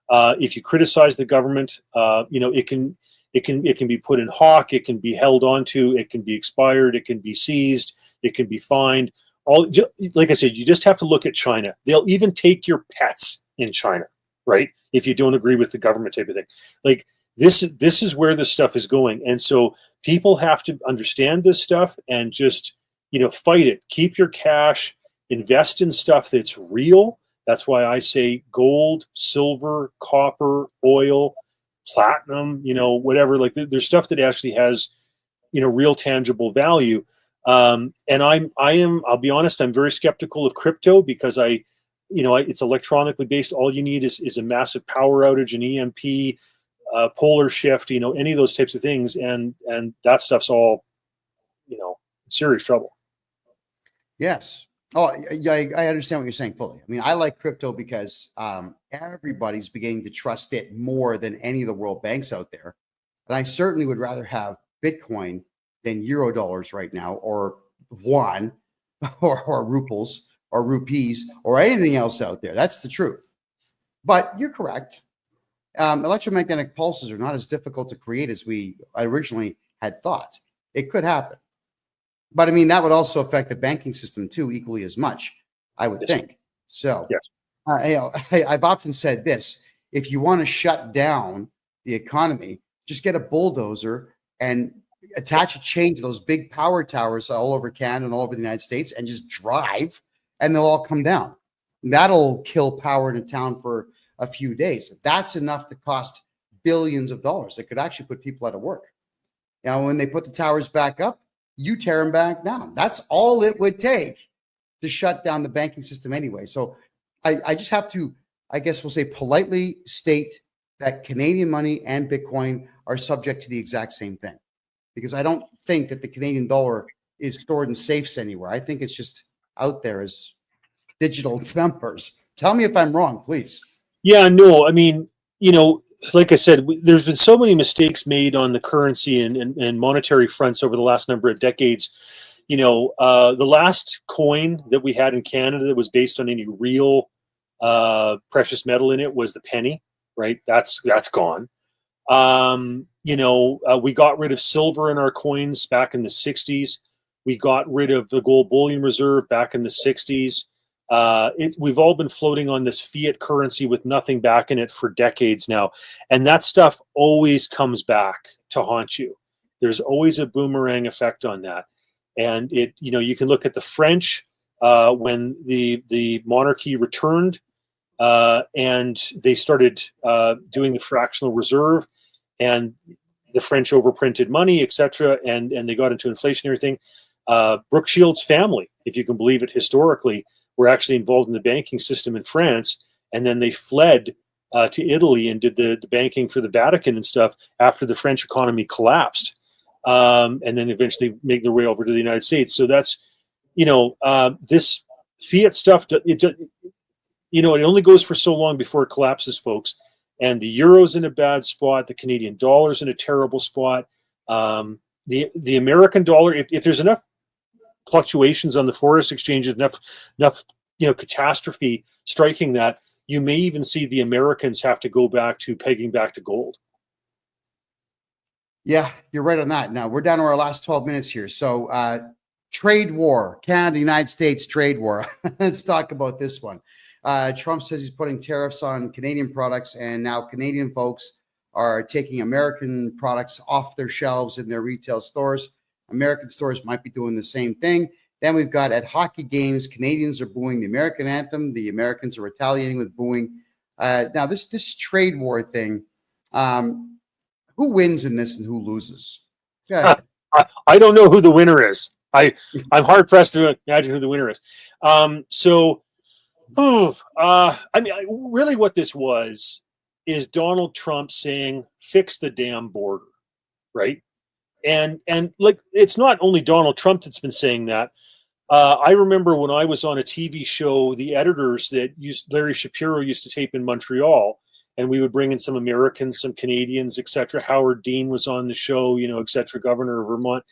If you criticize the government, it can be put in hawk. It can be held onto. It can be expired. It can be seized. It can be fined. Like I said, you just have to look at China. They'll even take your pets in China, right? If you don't agree with the government type of thing. Like this is where this stuff is going. And so people have to understand this stuff and just, fight it. Keep your cash, invest in stuff that's real. That's why I say gold, silver, copper, oil, platinum, whatever. Like there's stuff that actually has, real tangible value. And I'll be honest, I'm very skeptical of crypto because it's electronically based. All you need is a massive power outage, an EMP, polar shift, any of those types of things. And that stuff's all, serious trouble. Yes. Oh, yeah, I understand what you're saying fully. I mean, I like crypto because everybody's beginning to trust it more than any of the world banks out there. And I certainly would rather have Bitcoin than euro dollars right now, or yuan, or ruples, or rupees, or anything else out there. That's the truth. But you're correct. Electromagnetic pulses are not as difficult to create as we originally had thought. It could happen. But I mean, that would also affect the banking system too, equally as much, I would think. So I've often said this: if you want to shut down the economy, just get a bulldozer and attach a chain to those big power towers all over Canada and all over the United States, and just drive, and they'll all come down. That'll kill power in a town for a few days. That's enough to cost billions of dollars. It could actually put people out of work. Now, when they put the towers back up, you tear them back down. That's all it would take to shut down the banking system anyway. So I just have to, I guess we'll say, politely state that Canadian money and Bitcoin are subject to the exact same thing, because I don't think that the Canadian dollar is stored in safes anywhere. I think it's just out there as digital numbers. Tell me if I'm wrong, please. Yeah, no, I mean, like I said, there's been so many mistakes made on the currency and monetary fronts over the last number of decades. The last coin that we had in Canada that was based on any real precious metal in it was the penny, right? That's gone. We got rid of silver in our coins back in the 60s. We got rid of the gold bullion reserve back in the 60s. We've all been floating on this fiat currency with nothing back in it for decades now. And that stuff always comes back to haunt you. There's always a boomerang effect on that. And you can look at the French when the monarchy returned and they started doing the fractional reserve, and the French overprinted money, etc. And they got into inflationary thing. Brooke Shields' family, if you can believe it, historically, were actually involved in the banking system in France, and then they fled to Italy and did the banking for the Vatican and stuff after the French economy collapsed, and then eventually make their way over to the United States. So that's, this fiat stuff, it only goes for so long before it collapses, folks. And the euro's in a bad spot. The Canadian dollar's in a terrible spot. The American dollar, if there's enough fluctuations on the forex exchanges, enough catastrophe striking, that you may even see the Americans have to go back to pegging back to gold. Yeah, you're right on that. Now we're down to our last 12 minutes here. So trade war, Canada, United States trade war. Let's talk about this one. Trump says he's putting tariffs on Canadian products, and now Canadian folks are taking American products off their shelves in their retail stores. American stores might be doing the same thing. Then we've got at hockey games, Canadians are booing the American anthem. The Americans are retaliating with booing. Now this trade war thing, who wins in this and who loses? I don't know who the winner is. I'm hard pressed to imagine who the winner is. Really what this was is Donald Trump saying, fix the damn border, right? And like, it's not only Donald Trump that's been saying that. I remember when I was on a TV show, the editors that Larry Shapiro used to tape in Montreal, and we would bring in some Americans, some Canadians, etc. Howard Dean was on the show, etc., governor of Vermont.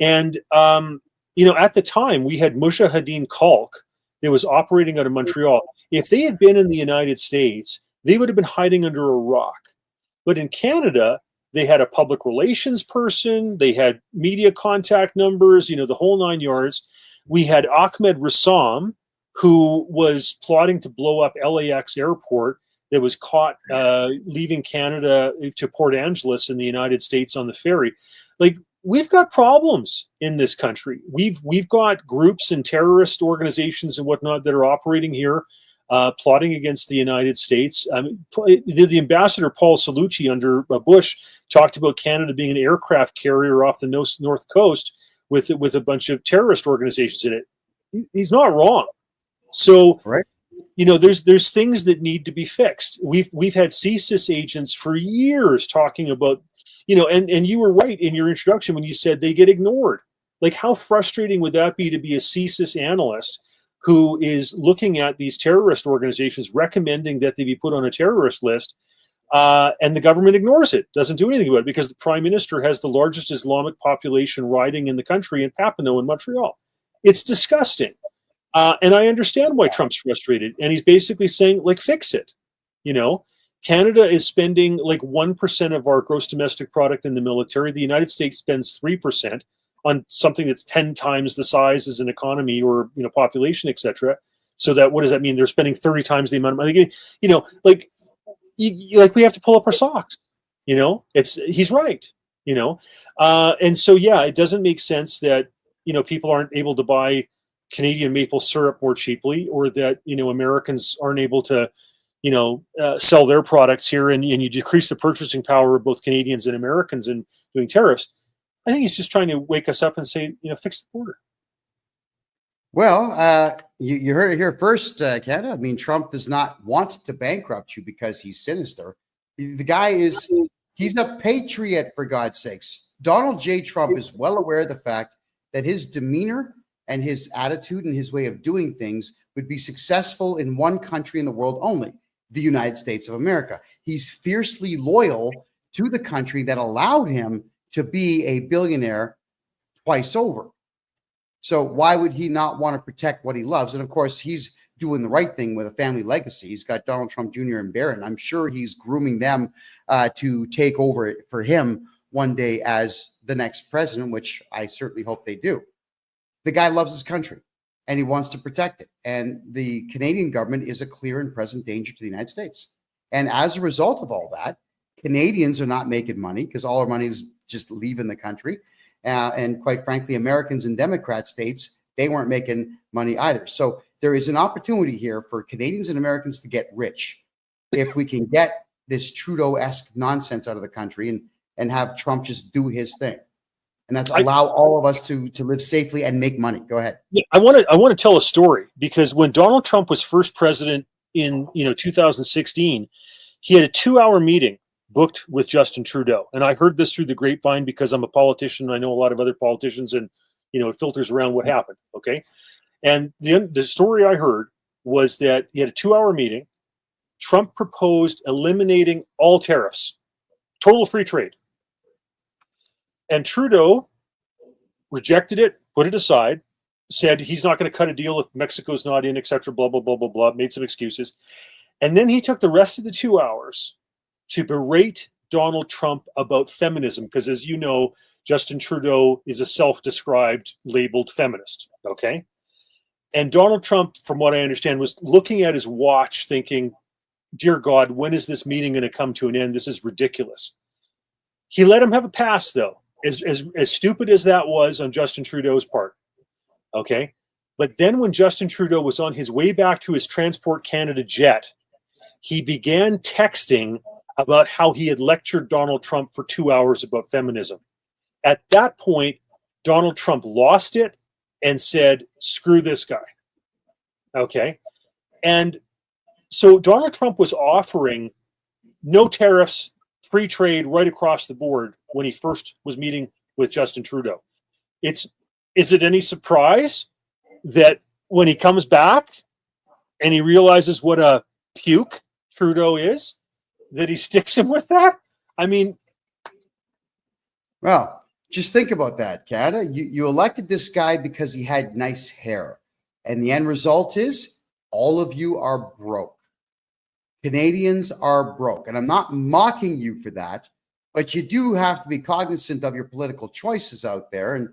And, at the time, we had Mujahideen Khalq that was operating out of Montreal. If they had been in the United States, they would have been hiding under a rock. But in Canada, they had a public relations person, they had media contact numbers, the whole nine yards. We had Ahmed Rassam, who was plotting to blow up LAX airport, that was caught leaving Canada to Port Angeles in the United States on the ferry. Like, we've got problems in this country. We've got groups and terrorist organizations and whatnot that are operating here, plotting against the United States. The ambassador Paul Cellucci under Bush talked about Canada being an aircraft carrier off the north coast with a bunch of terrorist organizations in it. He's not wrong. So, right. There's things that need to be fixed. We've had CSIS agents for years talking about, and you were right in your introduction when you said they get ignored. Like, how frustrating would that be to be a CSIS analyst who is looking at these terrorist organizations, recommending that they be put on a terrorist list, And the government ignores it, doesn't do anything about it, because the prime minister has the largest Islamic population riding in the country in Papineau in Montreal. It's disgusting. And I understand why Trump's frustrated. And he's basically saying, like, fix it. Canada is spending like 1% of our gross domestic product in the military. The United States spends 3% on something that's 10 times the size as an economy or, population, etc. So that, what does that mean? They're spending 30 times the amount of money. We have to pull up our socks. He's right. And so, yeah, it doesn't make sense that, people aren't able to buy Canadian maple syrup more cheaply, or that, Americans aren't able to, sell their products here, and you decrease the purchasing power of both Canadians and Americans in doing tariffs. I think he's just trying to wake us up and say, fix the border. Well, you heard it here first, Canada. I mean, Trump does not want to bankrupt you because he's sinister. The guy he's a patriot, for God's sakes. Donald J. Trump is well aware of the fact that his demeanor and his attitude and his way of doing things would be successful in one country in the world only, the United States of America. He's fiercely loyal to the country that allowed him to be a billionaire twice over. So why would he not want to protect what he loves? And of course, he's doing the right thing with a family legacy. He's got Donald Trump Jr. and Barron. I'm sure he's grooming them to take over for him one day as the next president, which I certainly hope they do. The guy loves his country and he wants to protect it. And the Canadian government is a clear and present danger to the United States. And as a result of all that, Canadians are not making money because all our money is just leaving the country. And quite frankly, Americans in Democrat states, they weren't making money either. So there is an opportunity here for Canadians and Americans to get rich if we can get this Trudeau-esque nonsense out of the country and have Trump just do his thing. And that's allow all of us to live safely and make money. Go ahead. Yeah, I want to tell a story, because when Donald Trump was first president in 2016, he had a 2-hour meeting booked with Justin Trudeau. And I heard this through the grapevine because I'm a politician and I know a lot of other politicians, and it filters around what happened. Okay. And the story I heard was that he had a 2-hour meeting. Trump proposed eliminating all tariffs, total free trade. And Trudeau rejected it, put it aside, said he's not going to cut a deal if Mexico's not in, etc., blah, blah, blah, blah, blah, made some excuses. And then he took the rest of the 2 hours to berate Donald Trump about feminism, because, as you know, Justin Trudeau is a self-described labeled feminist, okay? And Donald Trump, from what I understand, was looking at his watch thinking, dear God, when is this meeting going to come to an end? This is ridiculous. He let him have a pass, though, as stupid as that was on Justin Trudeau's part, okay? But then when Justin Trudeau was on his way back to his Transport Canada jet, he began texting about how he had lectured Donald Trump for 2 hours about feminism. At that point, Donald Trump lost it and said, screw this guy. Okay. And so Donald Trump was offering no tariffs, free trade right across the board when he first was meeting with Justin Trudeau. Is it any surprise that when he comes back and he realizes what a puke Trudeau is, that he sticks him with that? I mean, well, just think about that, Canada. You elected this guy because he had nice hair. And the end result is all of you are broke. Canadians are broke. And I'm not mocking you for that, but you do have to be cognizant of your political choices out there. And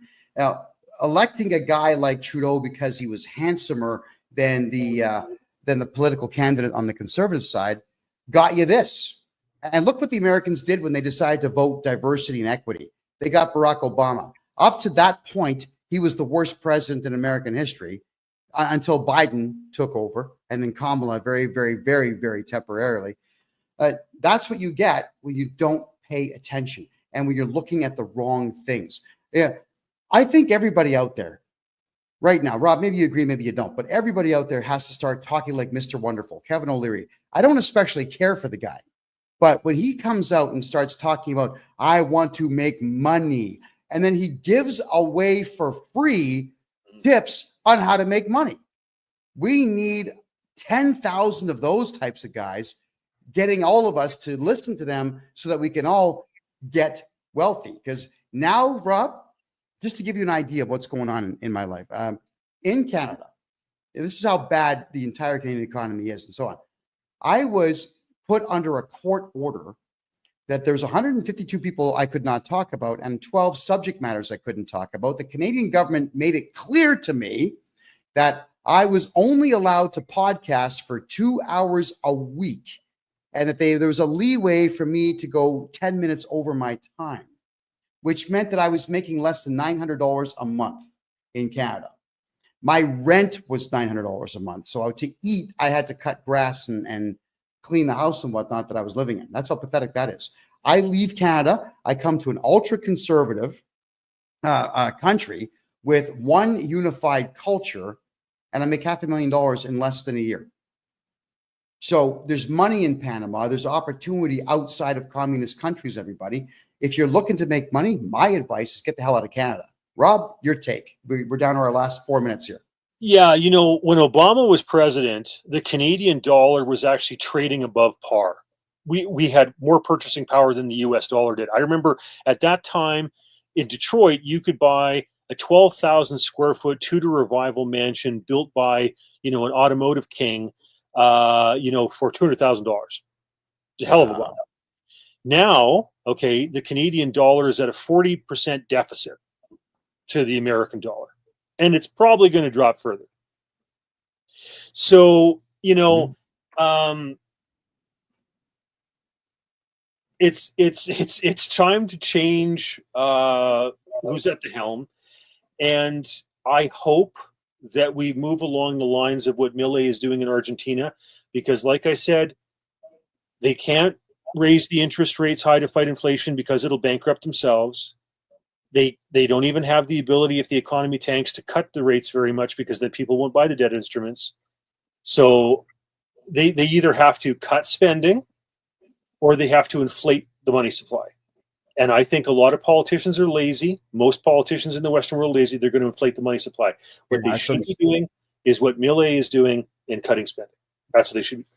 electing a guy like Trudeau because he was handsomer than the political candidate on the conservative side got you this. And look what the Americans did when they decided to vote diversity and equity. They got Barack Obama. Up to that point, he was the worst president in American history until Biden took over, and then Kamala very, very, very, very temporarily. That's what you get when you don't pay attention and when you're looking at the wrong things. Yeah, I think everybody out there right now, Rob, maybe you agree, maybe you don't, but everybody out there has to start talking like Mr. Wonderful, Kevin O'Leary. I don't especially care for the guy. But when he comes out and starts talking about, I want to make money, and then he gives away for free tips on how to make money. We need 10,000 of those types of guys getting all of us to listen to them so that we can all get wealthy. Because now, Rob, just to give you an idea of what's going on in my life, in Canada, this is how bad the entire Canadian economy is and so on. I was put under a court order that there's 152 people I could not talk about and 12 subject matters I couldn't talk about. The Canadian government made it clear to me that I was only allowed to podcast for 2 hours a week, and that there was a leeway for me to go 10 minutes over my time, which meant that I was making less than $900 a month in Canada. My rent was $900 a month. So to eat, I had to cut grass and clean the house and whatnot that I was living in. That's how pathetic that is. I leave Canada. I come to an ultra-conservative country with one unified culture, and I make $500,000 in less than a year. So there's money in Panama. There's opportunity outside of communist countries, everybody. If you're looking to make money, my advice is get the hell out of Canada. Rob, your take. We're down to our last 4 minutes here. Yeah, when Obama was president, the Canadian dollar was actually trading above par. We had more purchasing power than the US dollar did. I remember at that time in Detroit, you could buy a 12,000 square foot Tudor Revival mansion built by, an automotive king, for $200,000. It's a hell of a lot. Now, okay, the Canadian dollar is at a 40% deficit to the American dollar, and it's probably going to drop further. So, it's time to change who's at the helm, and I hope that we move along the lines of what Milei is doing in Argentina, because, like I said, they can't raise the interest rates high to fight inflation because it'll bankrupt themselves. They don't even have the ability, if the economy tanks, to cut the rates very much because then people won't buy the debt instruments. So they either have to cut spending or they have to inflate the money supply. And I think a lot of politicians are lazy. Most politicians in the Western world are lazy. They're going to inflate the money supply. What they should be doing is what Milei is doing in cutting spending. That's what they should be doing.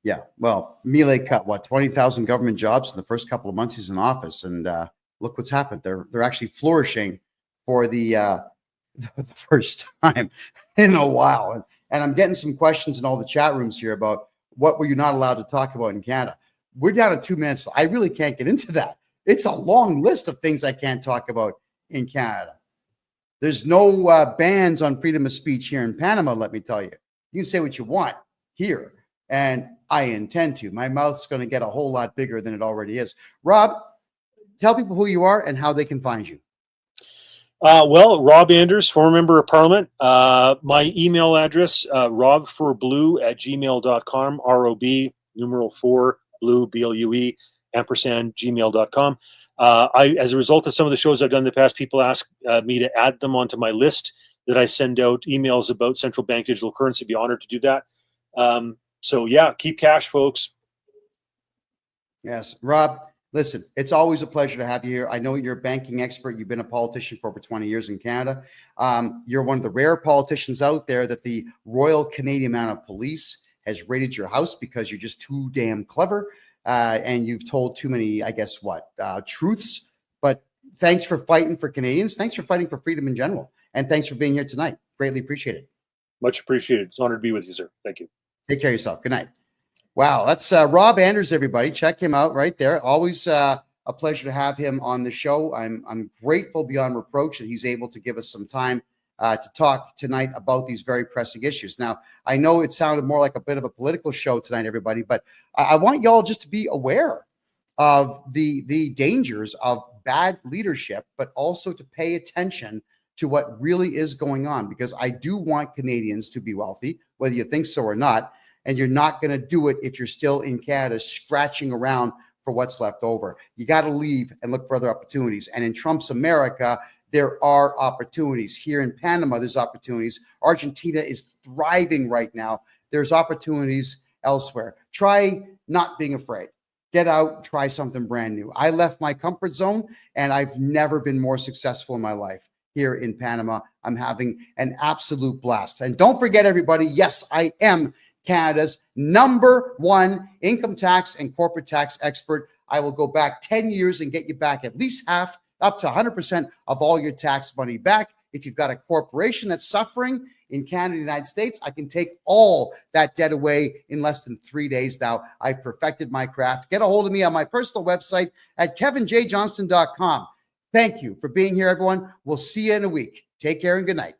Yeah. Well, Milei cut 20,000 government jobs in the first couple of months he's in office, and look what's happened. They're actually flourishing for the first time in a while. And I'm getting some questions in all the chat rooms here about what were you not allowed to talk about in Canada. We're down to 2 minutes. I really can't get into that. It's a long list of things I can't talk about in Canada. There's no bans on freedom of speech here in Panama, let me tell you. You can say what you want here, and I intend to. My mouth's going to get a whole lot bigger than it already is. Rob, tell people who you are and how they can find you. Well, Rob Anders, former member of Parliament. My email address, robforblue@gmail.com, ROB, numeral 4, blue, BLUE, ampersand, gmail.com. As a result of some of the shows I've done in the past, people ask me to add them onto my list that I send out emails about central bank digital currency. I'd be honored to do that. So, yeah, keep cash, folks. Yes. Rob, listen, it's always a pleasure to have you here. I know you're a banking expert. You've been a politician for over 20 years in Canada. You're one of the rare politicians out there that the Royal Canadian Mounted Police has raided your house because you're just too damn clever. And you've told too many, truths. But thanks for fighting for Canadians. Thanks for fighting for freedom in general. And thanks for being here tonight. Greatly appreciated. Much appreciated. It's an honor to be with you, sir. Thank you. Take care of yourself. Good night. Wow, that's Rob Anders, everybody. Check him out right there. Always a pleasure to have him on the show. I'm grateful beyond reproach that he's able to give us some time to talk tonight about these very pressing issues. Now, I know it sounded more like a bit of a political show tonight, everybody, but I want y'all just to be aware of the dangers of bad leadership, but also to pay attention to what really is going on, because I do want Canadians to be wealthy, whether you think so or not. And you're not going to do it if you're still in Canada scratching around for what's left over. You got to leave and look for other opportunities. And in Trump's America, there are opportunities. Here in Panama, there's opportunities. Argentina is thriving right now. There's opportunities elsewhere. Try not being afraid. Get out, try something brand new. I left my comfort zone, and I've never been more successful in my life. Here in Panama, I'm having an absolute blast. And don't forget, everybody, yes, I am Canada's #1 income tax and corporate tax expert. I will go back 10 years and get you back at least half, up to 100% of all your tax money back. If you've got a corporation that's suffering in Canada and the United States, I can take all that debt away in less than 3 days now. I've perfected my craft. Get a hold of me on my personal website at kevinjjohnston.com. Thank you for being here, everyone. We'll see you in a week. Take care and good night.